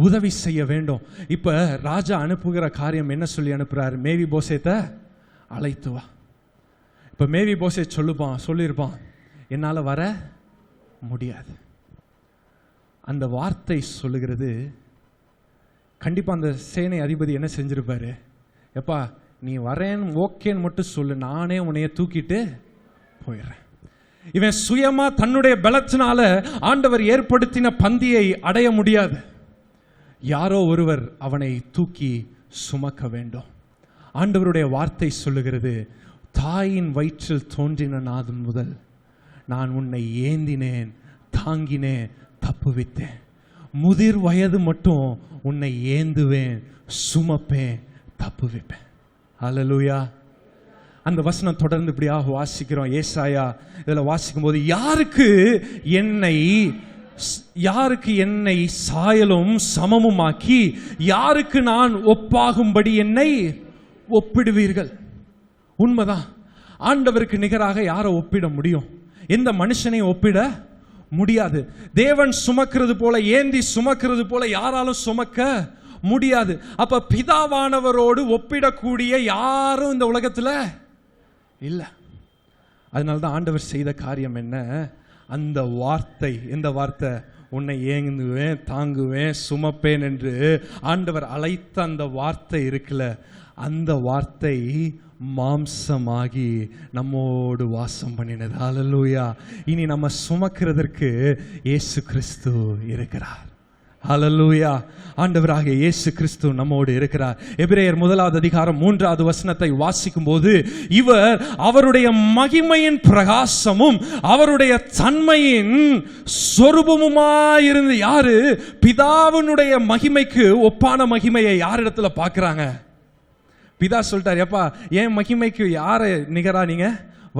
உதவி செய்ய வேண்டும். இப்ப ராஜா அனுப்புகிற காரியம் என்ன சொல்லி அனுப்புறாரு? மேவிபோசேத்தை அழைத்து வா. இப்ப மேவிபோசேத் சொல்லியிருப்பான், என்னால வர முடியாது. அந்த வார்த்தை சொல்லுகிறது. கண்டிப்பா அந்த சேனை அதிபதி என்ன செஞ்சிருப்பாரு? எப்பா நீ வரேன்னு ஓகேன்னு மட்டும் சொல்லு, நானே உன்னைய தூக்கிட்டு போயிடுறேன். இவன் சுயமா தன்னுடைய பலத்தினால ஆண்டவர் ஏற்படுத்தின பந்தியை அடைய முடியாது. யாரோ ஒருவர் அவனை தூக்கி சுமக்க வேண்டும். ஆண்டவருடைய வார்த்தை சொல்லுகிறது, தாயின் வயிற்றில் தோன்றின நாதன் முதல் நான் உன்னை ஏந்தினேன், தாங்கினேன், தப்புவித்தேன். முதிர் வயது மட்டும் உன்னை ஏந்துவேன், சுமப்பேன், தப்புவிப்பேன். அல்லேலூயா. அந்த வசனம் தொடர்ந்து இப்படியாக வாசிக்கிறோம். ஏசாயா இதில் வாசிக்கும் போது, யாருக்கு என்னை சாயலும் சமமுமாக்கி யாருக்கு நான் ஒப்பாகும்படி என்னை ஒப்பிடுவீர்கள்? உண்மைதான். ஆண்டவருக்கு நிகராக யாரை ஒப்பிட முடியும்? எந்த மனுஷனையும் ஒப்பிட முடியாது. தேவன் சுமக்கிறது போல, ஏந்தி சுமக்கிறது போல யாராலும் சுமக்க முடியாது. அப்ப பிதாவானவரோடு ஒப்பிடக்கூடிய யாரும் இந்த உலகத்துல இல்ல. அதனால்தான் ஆண்டவர் செய்த காரியம் என்ன? அந்த வார்த்தை, எந்த வார்த்தை? உன்னை ஏங்குவேன், தாங்குவேன், சுமப்பேன் என்று ஆண்டவர் அழைத்த அந்த வார்த்தை இருக்குல்ல, அந்த வார்த்தை மாம்சமாகி நம்மோடு வாசம் பண்ணினது. ஹல்லேலூயா. இனி நம்ம சுமக்கிறதற்கு இயேசு கிறிஸ்து இருக்கிறார். ஹல்லேலூயா. ஆண்டவராகிய இயேசு கிறிஸ்து நம்மோடு இருக்கிறார். எபிரேயர் 1:3 வாசிக்கும் போது, இவர் அவருடைய மகிமையின் பிரகாசமும் அவருடைய தன்மையின் சொரூபமுமாயிருந்து, யாரு? பிதாவினுடைய மகிமைக்கு ஒப்பான மகிமையை யாரிடத்துல பார்க்கிறாங்க? பிதா சொல்லிட்டார், எப்பா என் மகிமைக்கு யாரை நிகரா நீங்க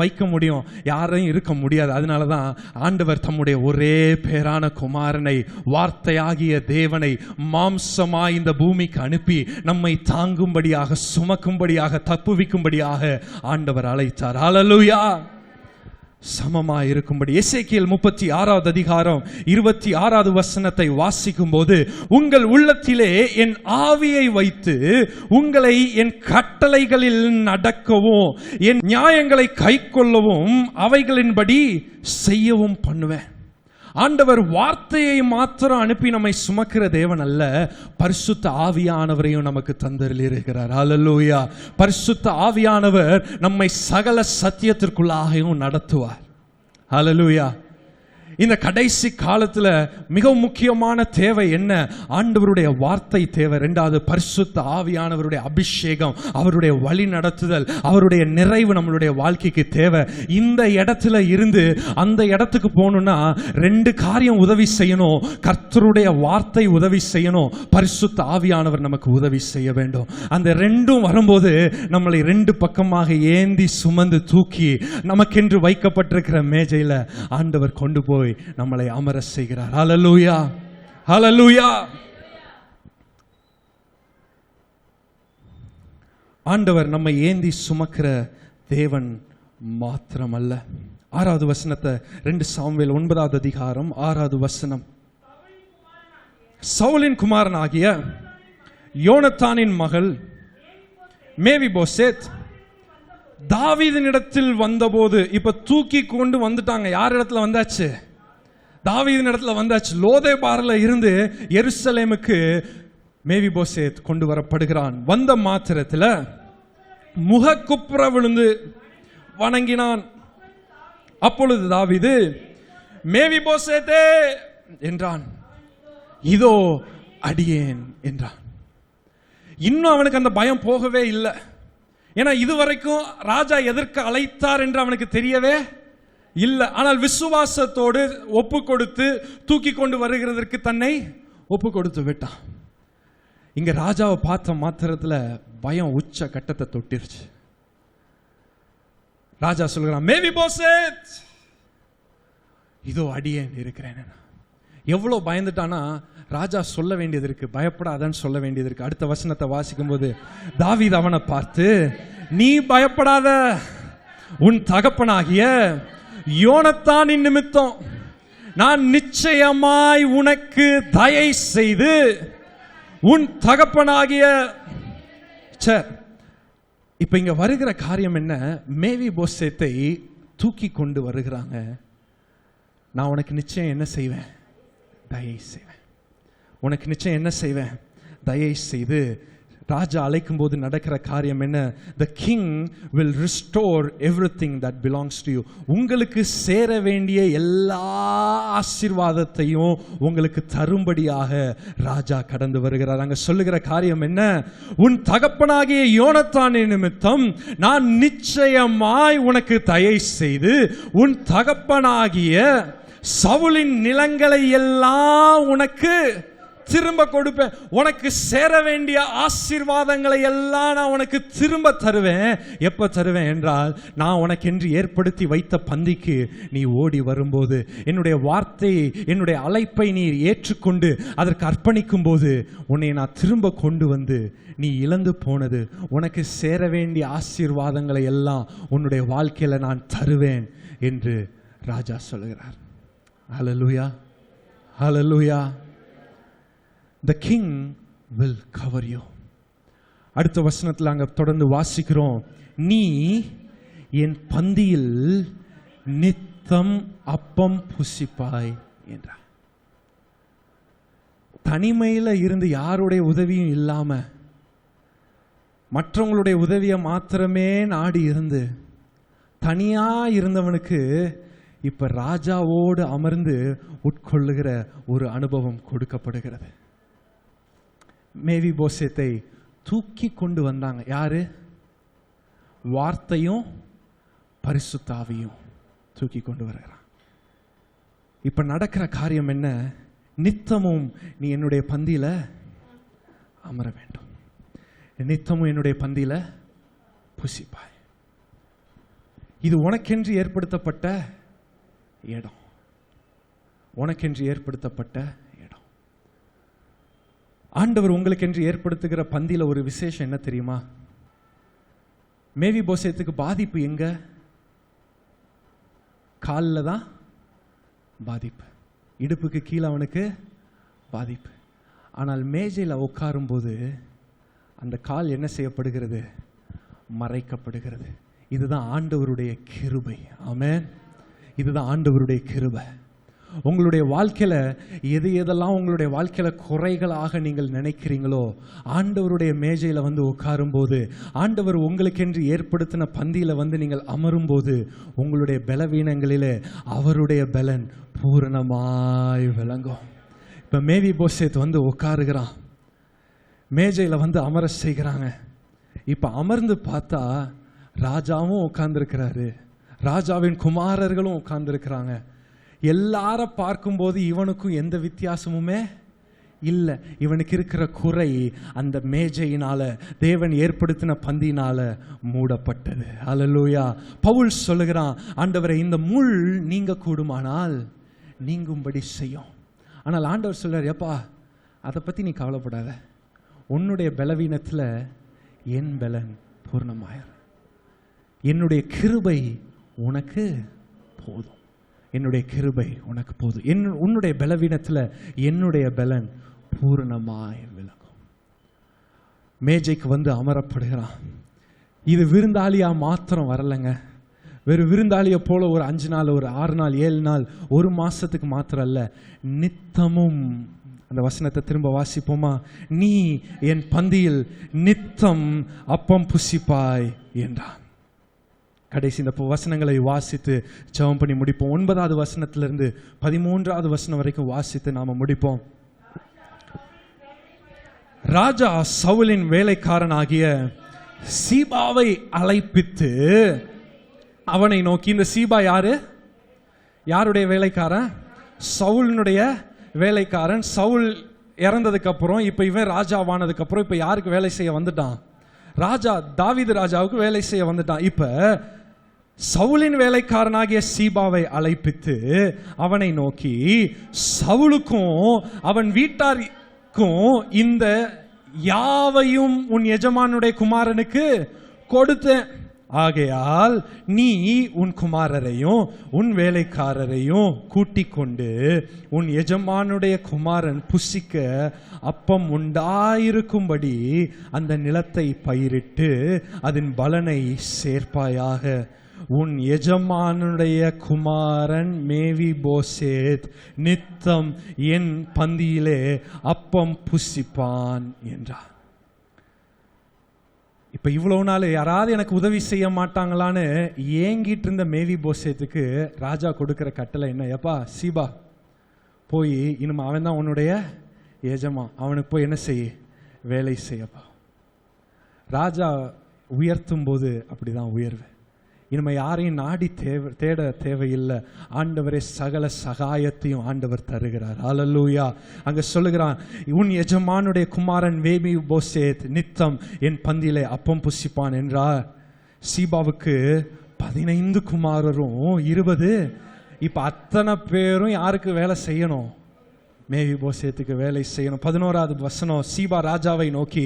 வைக்க முடியும்? யாரையும் இருக்க முடியாது. அதனால தான் ஆண்டவர் தம்முடைய ஒரே பேரான குமாரனை, வார்த்தையாகிய தேவனை மாம்சமாய் இந்த பூமிக்கு அனுப்பி நம்மை தாங்கும்படியாக, சுமக்கும்படியாக, தப்புவிக்கும்படியாக ஆண்டவர் அழைத்தார். ஹல்லேலூயா. சமமாய் இருக்கும்படி. எசேக்கியேல் 36:26 வாசிக்கும் போது, உங்கள் உள்ளத்திலே என் ஆவியை வைத்து உங்களை என் கட்டளைகளில் நடக்கவும் என் நியாயங்களை கைக்கொள்ளவும் அவைகளின்படி செய்யவும் பண்ணுவேன். ஆண்டவர் வார்த்தையை மாத்திரம் அனுப்பி நம்மை சுமக்கிற தேவன் அல்ல, பரிசுத்த ஆவியானவரையும் நமக்கு தந்தருளியிருக்கிறார். ஹல்லேலூயா. பரிசுத்த ஆவியானவர் நம்மை சகல சத்தியத்திற்குள்ளாகவும் நடத்துவார். ஹல்லேலூயா. இந்த கடைசி காலத்துல மிக முக்கியமான தேவை என்ன? ஆண்டவருடைய வார்த்தை தேவை. இரண்டாவது, பரிசுத்த ஆவியானவருடைய அபிஷேகம், அவருடைய வழி நடத்துதல், அவருடைய நிறைவு நம்மளுடைய வாழ்க்கைக்கு தேவை. இந்த இடத்துல இருந்து அந்த இடத்துக்கு போகணும்னா ரெண்டு காரியம் உதவி செய்யணும். கர்த்தருடைய வார்த்தை உதவி செய்யணும், பரிசுத்த ஆவியானவர் நமக்கு உதவி செய்ய வேண்டும். அந்த ரெண்டும் வரும்போது நம்மளை ரெண்டு பக்கமாக ஏந்தி சுமந்து தூக்கி நமக்கென்று வைக்கப்பட்டிருக்கிற மேஜையில ஆண்டவர் கொண்டு போய் நம்மளை அமர செய்கிறார். ஹல்லேலூயா. ஹல்லேலூயா. ஆண்டவர் நம்மை ஏந்தி சுமக்கிற தேவன் மாத்திரமல்ல. 6வது வசனத்தை 2 சாமுவேல் 9:6 சவுலின் குமாரனாகிய யோனத்தானின் மகள் மேவிபோசேத் தாவீதினிடத்தில் வந்தபோது, இப்ப தூக்கி கொண்டு வந்துட்டாங்க. யார் இடத்துல வந்தாச்சு? தாவீதின் இடத்துல வந்தாச்சு. லோதேபார்ல இருந்து எருசலேமுக்கு மேவிபோசேத் கொண்டு வரப்படுகிறான். வந்த மாத்திரத்தில் முகக்குப்புற விழுந்து வணங்கினான். அப்பொழுது தாவீது, மேவிபோசேத்தே என்றான். இதோ அடியேன் என்றான். இன்னும் அவனுக்கு அந்த பயம் போகவே இல்லை. ஏன்னா இதுவரைக்கும் ராஜா எதற்கு அழைத்தார் என்று அவனுக்கு தெரியவே இல்லை. ஆனால் விசுவாசத்தோடு ஒப்பு கொடுத்து தூக்கி கொண்டு வருகிறதற்கு தன்னை ஒப்பு கொடுத்து விட்டான். இங்க ராஜாவை பார்த்த மாத்திரத்தில் பயம் உச்ச கட்டத்தை தொட்டிருச்சு. ராஜா சொல்கிறான், மேவிபோசேத், இதோ அடியேன் இருக்கிறேன். எவ்வளோ பயந்துட்டானா, ராஜா சொல்ல வேண்டியது இருக்கு, பயப்படாதன்னு சொல்ல வேண்டியது இருக்கு. அடுத்த வசனத்தை வாசிக்கும் போது தாவீது அவனை பார்த்து, நீ பயப்படாத, உன் தகப்பனாகிய யோனத்தானின் நிமித்தம் நான் நிச்சயமாய் உனக்கு தயை செய்து உன் தகப்பனாகிய. இப்ப இங்க வருகிற காரியம் என்ன? மேவிபோசேத்தை தூக்கி கொண்டு வருகிறாங்க. நான் உனக்கு நிச்சயம் என்ன செய்வேன்? தயை செய்வேன். உனக்கு நிச்சயம் என்ன செய்வேன்? தயை செய்து ராஜா அழைக்கும் போது நடக்கிற காரியம் என்ன? The king will restore everything that belongs to you. உங்களுக்கு சேர வேண்டிய எல்லா ஆசீர்வாதத்தையும் உங்களுக்கு தரும்படியாக ராஜா கடந்து வருகிறார். அங்க சொல்லுகிற காரியம் என்ன? உன் தகப்பனாகிய யோனத்தானின் நிமித்தம் நான் நிச்சயமாய் உனக்கு தயை செய்து உன் தகப்பனாகிய சவுலின் நிலங்களை எல்லாம் உனக்கு திரும்ப கொடுப்பேன். உனக்கு சேர வேண்டிய ஆசீர்வாதங்களை எல்லாம் நான் உனக்கு திரும்ப தருவேன். எப்ப தருவேன் என்றால், நான் உனக்கென்று ஏற்படுத்தி வைத்த பந்திக்கு நீ ஓடி வரும்போது, என்னுடைய வார்த்தையை, என்னுடைய அழைப்பை நீ ஏற்றுக்கொண்டு அதற்கு அர்ப்பணிக்கும் போது உன்னை நான் திரும்ப கொண்டு வந்து நீ இழந்து போனது, உனக்கு சேர வேண்டிய ஆசீர்வாதங்களை எல்லாம் உன்னுடைய வாழ்க்கையில நான் தருவேன் என்று ராஜா சொல்கிறார். ஹல்லேலூயா, ஹல்லேலூயா. The king will cover you. அடுத்த வசனத்தில் அங்க தொடர்ந்து வாசிக்கிறோம், நீ என் பந்தியில் நித்தம் அப்பம் புசிப்பாய் என்றார். தனிமையில் இருந்து யாருடைய உதவியும் இல்லாம மற்றவங்களுடைய உதவியை மாத்திரமே நாடி இருந்து தனியா இருந்தவனுக்கு இப்ப ராஜாவோடு அமர்ந்து உட்கொள்ளுகிற ஒரு அனுபவம் கொடுக்கப்படுகிறது. மேவி போசேத்தை தூக்கி கொண்டு வந்தாங்க. யாரு? வார்த்தையும் பரிசுத்த ஆவியும் தூக்கி கொண்டு வருகிறான். இப்ப நடக்கிற காரியம் என்ன? நித்தமும் நீ என்னுடைய பந்தியில அமர வேண்டும், நித்தமும் என்னுடைய பந்தியில புசிப்பாய். இது உனக்கென்று ஏற்படுத்தப்பட்ட இடம், உனக்கென்று ஏற்படுத்தப்பட்ட இடம். ஆண்டவர் உங்களுக்கென்று ஏற்படுத்துகிற பந்தியில ஒரு விசேஷம் என்ன தெரியுமா? மேவி போசேத்துக்கு பாதிப்பு எங்க? காலில் தான் பாதிப்பு, இடுப்புக்கு கீழே அவனுக்கு பாதிப்பு. ஆனால் மேஜையில் உட்காரும் போது அந்த கால் என்ன செய்யப்படுகிறது? மறைக்கப்படுகிறது. இதுதான் ஆண்டவருடைய கிருபை. ஆமென். இதுதான் ஆண்டவருடைய கிருபை. உங்களுடைய வாழ்க்கையில எதெல்லாம் உங்களுடைய வாழ்க்கையில குறைகளாக நீங்கள் நினைக்கிறீங்களோ, ஆண்டவருடைய மேஜையில வந்து உட்காரும் போது, ஆண்டவர் உங்களுக்கென்று ஏற்படுத்தின பந்தியில வந்து நீங்கள் அமரும் போது, உங்களுடைய பலவீனங்களிலே அவருடைய பலன் பூரணமாய் விளங்கும். இப்ப மேவி போசேத் வந்து உட்காருகிறான், மேஜையில வந்து அமர செய்கிறாங்க. இப்ப அமர்ந்து பார்த்தா ராஜாவும் உட்கார்ந்துருக்கிறாரு, ராஜாவின் குமாரர்களும் உட்கார்ந்துருக்கிறாங்க. எல்லாரும் பார்க்கும்போது இவனுக்கும் எந்த வித்தியாசமுமே இல்லை. இவனுக்கு இருக்கிற குறை அந்த மேஜையினால, தேவன் ஏற்படுத்தின பந்தியினால மூடப்பட்டது. அல்லேலூயா. பவுல் சொல்லுகிறான், ஆண்டவரே இந்த முள் நீங்க கூடுமானால் நீங்கும்படி செய்யும். ஆனால் ஆண்டவர் சொல்றார், எப்பா அதை பத்தி நீ கவலைப்படாத, உன்னுடைய பலவீனத்தில் என் பலன் பூர்ணமாயிரும். என்னுடைய கிருபை உனக்கு போதும், என்னுடைய கிருபை உனக்கு போதும். உன்னுடைய பலவீனத்தில் என்னுடைய பலன் பூரணமாய் விளங்கும். மேஜைக்கு வந்து அமரப்படுகிறான். இது விருந்தாளியா மாத்திரம் வரலைங்க. வெறும் விருந்தாளியை போல ஒரு 5 நாள், ஒரு 6 நாள், 7 நாள், ஒரு மாசத்துக்கு மாத்திரம் அல்ல, நித்தமும். அந்த வசனத்தை திரும்ப வாசிப்போமா? நீ என் பந்தியில் நித்தம் அப்பம் புசிப்பாய் என்றான். கடைசி இந்த வசனங்களை வாசித்து ஜெபம் பண்ணி முடிப்போம். 9வது வசனத்திலிருந்து 13வது வசனம் வரைக்கும் வாசித்து நாம முடிப்போம். ராஜா சவுலின் வேலைக்காரனாகிய சீபாவை அழைப்பித்து அவனை நோக்கி, இந்த சீபா யாரு? யாருடைய வேலைக்காரன்? சவுலினுடைய வேலைக்காரன். சவுல் இறந்ததுக்கு அப்புறம் இப்ப இவன் ராஜாவானதுக்கு அப்புறம் இப்ப யாருக்கு வேலை செய்ய வந்துட்டான்? ராஜா தாவீது ராஜாவுக்கு வேலை செய்ய வந்துட்டான். இப்ப சவுலின் வேலைக்காரனாகிய சீபாவை அழைப்பித்து அவனை நோக்கி, சவுலுக்கும் அவன் வீட்டாருக்கும் இந்த யாவையும் உன் எஜமானுடைய குமாரனுக்கு கொடுத்தேன். ஆகையால் நீ உன் குமாரரையும் உன் வேலைக்காரரையும் கூட்டிக் கொண்டு உன் எஜமானுடைய குமாரன் புசிக்க அப்பம் உண்டாயிருக்கும்படி அந்த நிலத்தை பயிரிட்டு அதன் பலனை சேர்ப்பாயாக. உன் எஜமானுடைய குமாரன் மேவி போசேத் நித்தம் என் பந்தியிலே அப்பம் புசிப்பான் என்றார். இப்ப இவ்வளவு நாள் யாராவது எனக்கு உதவி செய்ய மாட்டாங்களான்னு ஏங்கிட்டு இருந்த மேவி போசேத்துக்கு ராஜா கொடுக்கிற கட்டளை என்ன? எப்பா சீபா போய் இனிமே அவன் தான் உன்னுடைய எஜமா, அவனுக்கு போய் என்ன செய்ய, வேலை செய்யப்பா. ராஜா உயர்த்தும் போது அப்படிதான் உயர்வு. இனிமே யாரையும் நாடி தேட தேவையில்லை. ஆண்டவரே சகல சகாயத்தையும் ஆண்டவர் தருகிறார். அல்லேலூயா. அங்க சொல்லுகிறான், உன் எஜமானுடைய குமாரன் மேவி போசேத் நித்தம் என் பந்தியிலே அப்பம் புசிப்பான் என்றார். சீபாவுக்கு 15 குமாரரும் 20. இப்ப அத்தனை பேரும் யாருக்கு வேலை செய்யணும்? மேவி போசேத்துக்கு வேலை செய்யணும். 11வது வசனம், சீபா ராஜாவை நோக்கி,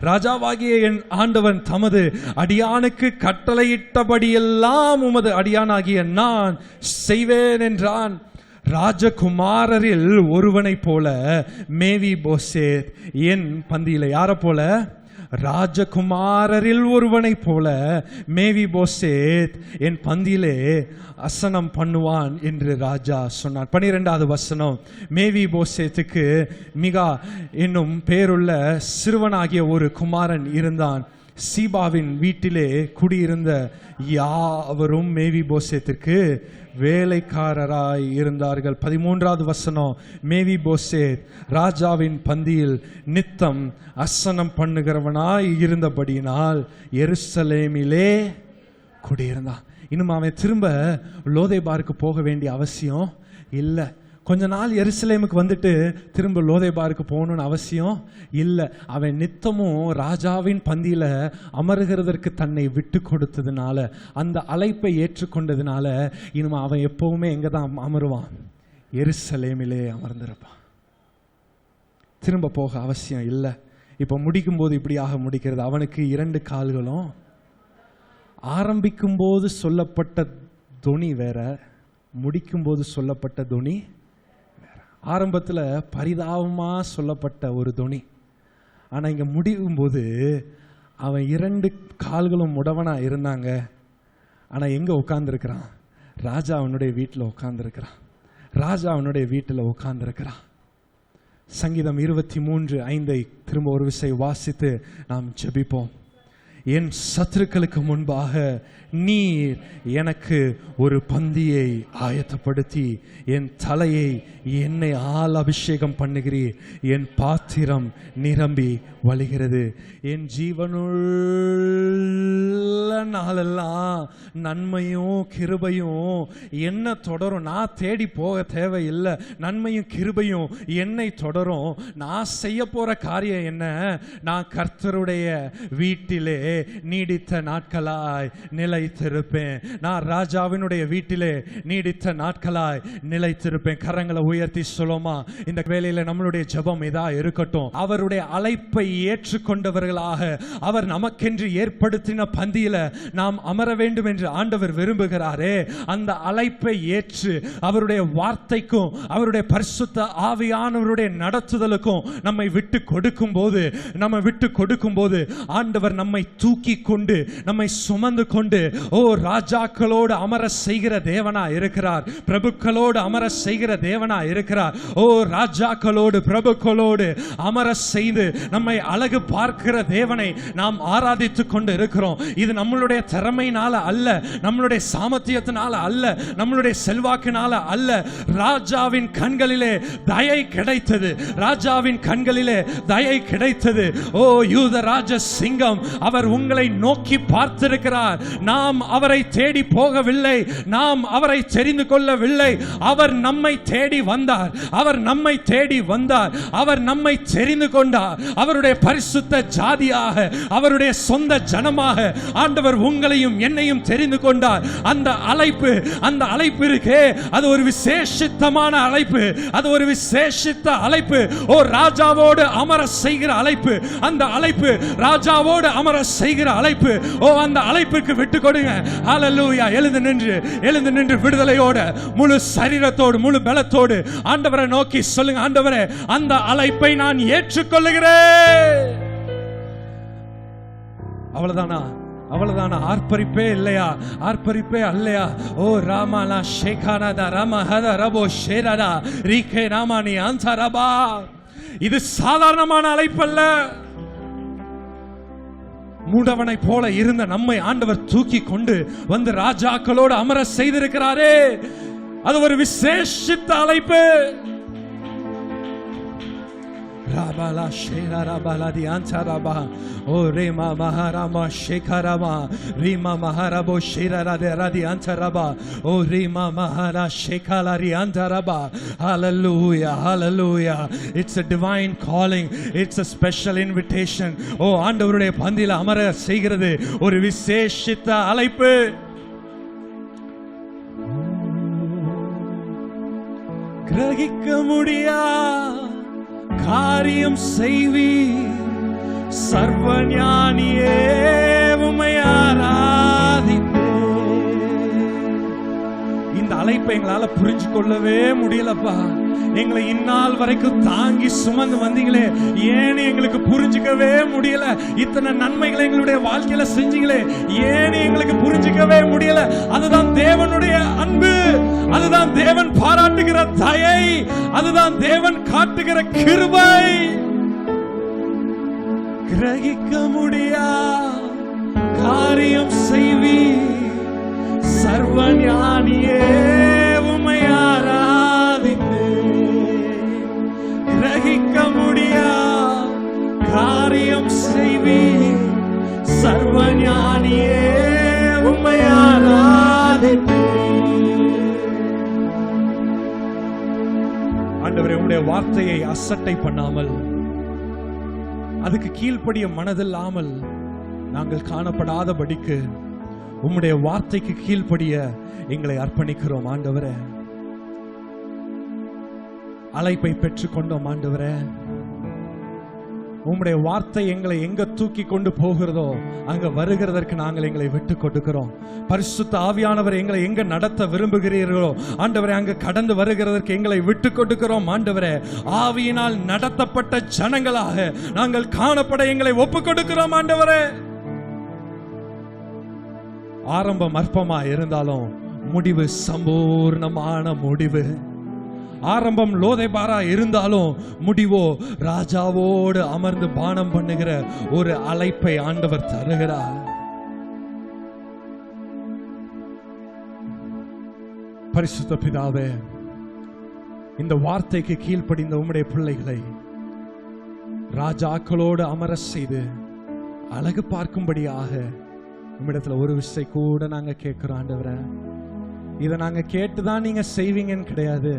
ராஜாவாகிய என் ஆண்டவன் தமது அடியானுக்கு கட்டளையிட்டபடியெல்லாம் உமது அடியானாகிய நான் செய்வேன் என்றான். ராஜகுமாரரில் ஒருவனை போல மேவி போசேத் என் பந்தியில, யார போல? ராஜகுமாரரில் ஒருவனை போல மேவி போசேத் என் பந்தியிலே அசனம் பண்ணுவான் என்று ராஜா சொன்னார். 12வது வசனம், மேவி போசேத்துக்கு மிகா என்னும் பேருள்ள சிறுவனாகிய ஒரு குமாரன் இருந்தான். சீபாவின் வீட்டிலே குடியிருந்த யாவரும் மேவி போசேத்திற்கு வேலைக்காரராய் இருந்தார்கள். 13வது வசனம், மேவி போசேத் ராஜாவின் பந்தியில் நித்தம் அசனம் பண்ணுகிறவனாய் இருந்தபடியினால் எருசலேமிலே குடியிருந்தான். இன்னும் அவன் திரும்ப லோதேபாருக்கு போக வேண்டிய அவசியம் இல்லை. கொஞ்ச நாள் எருசலேமுக்கு வந்துட்டு திரும்ப லோதேபாருக்கு போகணும்னு அவசியம் இல்லை. அவன் நித்தமும் ராஜாவின் பந்தியில அமருகிறதற்கு தன்னை விட்டு கொடுத்ததுனால, அந்த அழைப்பை ஏற்றுக்கொண்டதுனால, இனிமே அவன் எப்பவுமே எங்க தான் அமருவான்? எருசலேமிலே அமர்ந்திருப்பான். திரும்ப போக அவசியம் இல்லை. இப்ப முடிக்கும் போது இப்படியாக முடிக்கிறது. அவனுக்கு 2 கால்களும். ஆரம்பிக்கும் போது சொல்லப்பட்ட தொனி வேற, முடிக்கும் போது சொல்லப்பட்ட தொனி. ஆரம்பத்தில் பரிதாபமா சொல்லப்பட்ட ஒரு தொனி, ஆனா இங்க முடியும் போது அவன் 2 கால்களும் முடவனா இருந்தாங்க. ஆனா எங்க உட்கார்ந்துருக்கிறான்? ராஜா அவனுடைய வீட்டில் உட்கார்ந்துருக்கிறான். ராஜா அவனுடைய வீட்டில் உட்கார்ந்துருக்கிறான். சங்கீதம் 23:5 திரும்ப ஒரு விசை வாசித்து நாம் ஜெபிப்போம். என் சத்துருக்களுக்கு முன்பாக நீர் எனக்கு ஒரு பந்தியை ஆயத்தப்படுத்தி என் தலையை எண்ணெயால் அபிஷேகம் பண்ணுகிறீர். என் பாத்திரம் நிரம்பி வழிகிறது. என் ஜீவனுள்ள நாளெல்லாம் நன்மையும் கிருபையும் என்ன தொடரும். நான் தேடி போக தேவையில்லை. நன்மையும் கிருபையும் என்னை தொடரும். நான் செய்ய போற காரியம் என்ன? நான் கர்த்தருடைய வீட்டிலே நீடித்த நாட்களாய் நிலைத்திருப்பேன். நான் ராஜாவினுடைய வீட்டிலே நீடித்த நாட்களாய் நிலைத்திருப்பேன். கரங்களை உயர்த்தி சொல்லுமா. இந்த வேளையில நம்மளுடைய ஜெபம் இதா இருக்கட்டும். அவருடைய அழைப்பை ஏற்றுக்கொண்டவர்களாக, அவர் நமக்கென்று ஏற்படுத்தின பந்தியில நாம் அமர வேண்டும் என்று ஆண்டவர் விரும்புகிறாரே, அந்த அழைப்பை ஏற்று அவருடைய வார்த்தைக்கும் அவருடைய பரிசுத்த ஆவியானவருடைய நடத்துதலுக்கும் நம்மை விட்டு கொடுக்கும் போது ஆண்டவர் நம்மை தூக்கி கொண்டு நம்மை சுமந்து கொண்டு ராஜாக்களோடு அமர செய்கிற தேவனா இருக்கிறார். பிரபுக்களோடு அமர செய்கிற தேவனா இருக்கிறார். ராஜாக்களோடு பிரபுக்களோடு அமர செய்து நம்மை அழகு பார்க்கிற தேவனை நாம் ஆராதித்துக் கொண்டு இருக்கிறோம். இது நம்மளுடைய திறமையினால அல்ல, நம்மளுடைய சாமர்த்தியத்தினால அல்ல, நம்மளுடைய செல்வாக்கினால அல்ல. ராஜாவின் கண்களிலே தயை கிடைத்தது. ராஜாவின் கண்களிலே தயை கிடைத்தது. யூத ராஜ சிங்கம், அவர் உங்களை நோக்கி பார்த்திருக்கிறார். நாம் அவரை தேடி போகவில்லை, நாம் அவரை தெரிந்து கொள்ளவில்லை. அவர் நம்மை தேடி வந்தார். அவர் நம்மை தேடி வந்தார். அவர் நம்மை தெரிந்து கொண்டார். அவருடைய பரிசுத்த ஜாதியாக, அவருடைய சொந்த ஜனமாக ஆண்டவர் உங்களையும் என்னையும் தெரிந்து கொண்டார். அந்த அழைப்பு இருக்கே, அது ஒரு விசேஷித்தமான அழைப்பு. அது ஒரு விசேஷித்த அழைப்பு. ராஜாவோடு அமர செய்கிற அழைப்பு. அந்த அழைப்பு ராஜாவோடு அமர செய்கிற அழைப்பு. அந்த அழைப்புக்கு விட்டு கொடுங்க. ஹல்லேலூயா. எழுந்து நின்று விடுதலையோடு, முழு சரீரத்தோடு, முழு பலத்தோடு ஆண்டவரை நோக்கி சொல்லுங்க. ஆண்டவரே, அந்த அழைப்பை நான் ஏற்றுக்கொள்ளுகிறேன். அவ்வளவுதானா? ஆர்ப்பரிப்பே இல்லையா? ஆர்ப்பரிப்பே அல்லையா? ராமாலா ஷேகானாதா ராமஹத ரபோ ஷேராதா ரீகே ராமானி ஆன்சரபா. இது சாதாரணமான அழைப்பு அல்ல. மூடவனை போல இருந்த நம்மை ஆண்டவர் தூக்கி கொண்டு வந்து ராஜாக்களோடு அமர செய்திருக்கிறாரே, அது ஒரு விசேஷித்த அழைப்பு. Rabala Shera Rabala di Antaraba, O Rema Maharama Shekarama, Rima Maharabo Shera Radi Antaraba, O Rima Mahara Shekalari Antaraba. Hallelujah, hallelujah. It's a divine calling, it's a special invitation. Oh, ஆண்டவருடைய பந்தியில அமர செய்கிறது ஒரு விசேஷித்த அழைப்பு. கிரகிக்க முடியா காரியம் செய்வி சர்வஞானியே உம்மை ஆராதிப்பே. இந்த அழைப்பை எங்களால புரிஞ்சு கொள்ளவே முடியலப்பா. எங்களை இந்நாள் வரைக்கும் தாங்கி சுமந்து வந்தீங்களே, ஏன் எங்களுக்கு புரிஞ்சுக்கவே முடியல? இத்தனை நன்மைகளை எங்களுடைய வாழ்க்கையில செஞ்சீங்களே, ஏன் எங்களுக்கு புரிஞ்சுக்கவே முடியல? அதுதான் தேவனுடைய அன்பு, அதுதான் தேவன் பாராட்டுகிற தயை, அதுதான் தேவன் காட்டுகிற கிருபை. கிரகிக்க முடியா காரியம் செய்வி சர்வஞானியே உம்மை ஆராதிப்பே. கிரகிக்க முடியா காரியம் செய்வி சர்வஞானியே உம்மை ஆராதிப்பே. ஆண்டவரே, உம்முடைய வார்த்தையை அசட்டை பண்ணாமல், அதுக்கு கீழ்ப்படிய மனதில்லாமல் நாங்கள் காணப்படாதபடிக்கு உம்முடைய வார்த்தைக்கு கீழ்ப்படிய எங்களை அர்ப்பணிக்கிறோம் ஆண்டவரே. அழைப்பை பெற்றுக் கொண்டோம் ஆண்டவரே. உம்முடைய வார்த்தை எங்களை எங்க தூக்கி கொண்டு போகிறதோ அங்க வருகிறதற்கு நாங்கள் எங்களை விட்டு கொடுக்கிறோம். பரிசுத்த ஆவியானவர் எங்களை எங்க நடத்த விரும்புகிறீர்களோ ஆண்டவரே, அங்க கடந்து வருகிறதற்கு எங்களை விட்டு கொடுக்கிறோம் ஆண்டவரே. ஆவியினால் நடத்தப்பட்ட ஜனங்களாக நாங்கள் காணப்பட எங்களை ஒப்பு கொடுக்கிறோம் ஆண்டவரே. ஆரம்பம் அற்பமா இருந்தாலும் முடிவு சம்பூர்ணமான முடிவு. ஆரம்பம் லோதைபாரா இருந்தாலும் முடிவோ ராஜாவோடு அமர்ந்து பானம் பண்ணுகிற ஒரு அழைப்பை ஆண்டவர் தருகிறார். பரிசுத்த பிதாவே, இந்த வார்த்தைக்கு கீழ்ப்படிந்த உம்முடைய பிள்ளைகளை ராஜாக்களோடு அமர செய்து அழகு பார்க்கும்படியாக உம்மிடத்துல ஒரு விஷயம் கூட நாங்க கேட்கிறோம் ஆண்டவரே. இதை நாங்க கேட்டுதான் நீங்க செய்வீங்கன்னு கிடையாது,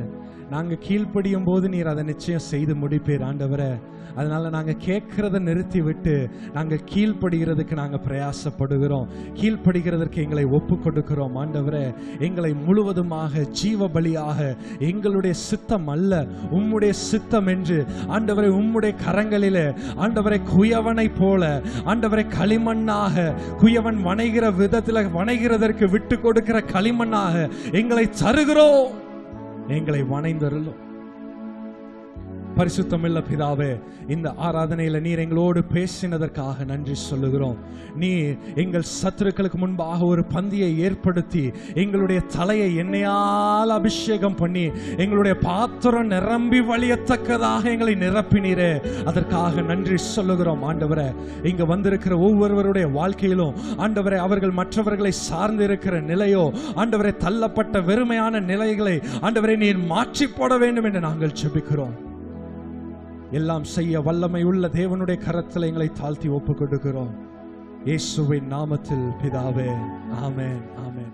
நாங்க கீழ்ப்படியும் போது நீர் அதை நிச்சயம் செய்து முடிப்பீர் ஆண்டவரே. அதனால நாங்க கேட்கிறத நிறுத்தி விட்டு நாங்க கீழ்ப்படுகிறதுக்கு நாங்க பிரயாசப்படுகிறோம். கீழ்ப்படுகிறதற்கு எங்களை ஒப்பு கொடுக்கிறோம் ஆண்டவரே. எங்களை முழுவதுமாக ஜீவ பலியாக, எங்களுடைய சித்தம் அல்ல உம்முடைய சித்தம் என்று ஆண்டவரை உம்முடைய கரங்களிலே ஆண்டவரை குயவனை போல ஆண்டவரை களிமண்ணாக, குயவன் வணைகிற விதத்தில் வணைகிறதற்கு விட்டு கொடுக்கிற களிமண்ணாக எங்களை தருகிறோம். எங்களை வணைந்தருளும். பரிசுத்தமில்ல பிதாவே, இந்த ஆராதனையில நீர் எங்களோடு பேசினதற்காக நன்றி சொல்லுகிறோம். நீர் எங்கள் சத்துருக்களுக்கு முன்பாக ஒரு பந்தியை ஏற்படுத்தி எங்களுடைய தலையை எண்ணெயால் அபிஷேகம் பண்ணி எங்களுடைய பாத்திரம் நிரம்பி வழியத்தக்கதாக எங்களை நிரப்பினீரே, அதற்காக நன்றி சொல்லுகிறோம் ஆண்டவரே. இங்க வந்திருக்கிற ஒவ்வொருவருடைய வாழ்க்கையிலும் ஆண்டவரே, அவர்கள் மற்றவர்களை சார்ந்து இருக்கிற நிலையோ ஆண்டவரை தள்ளப்பட்ட வெறுமையான நிலைகளை ஆண்டவரை நீர் மாற்றி போட வேண்டும் என்று நாங்கள் ஜெபிக்கிறோம். எல்லாம் செய்ய வல்லமை உள்ள தேவனுடைய கரத்தில் எங்களை தாழ்த்தி ஒப்புக் கொடுக்கிறோம். இயேசுவின் நாமத்தில் பிதாவே, ஆமென், ஆமென்.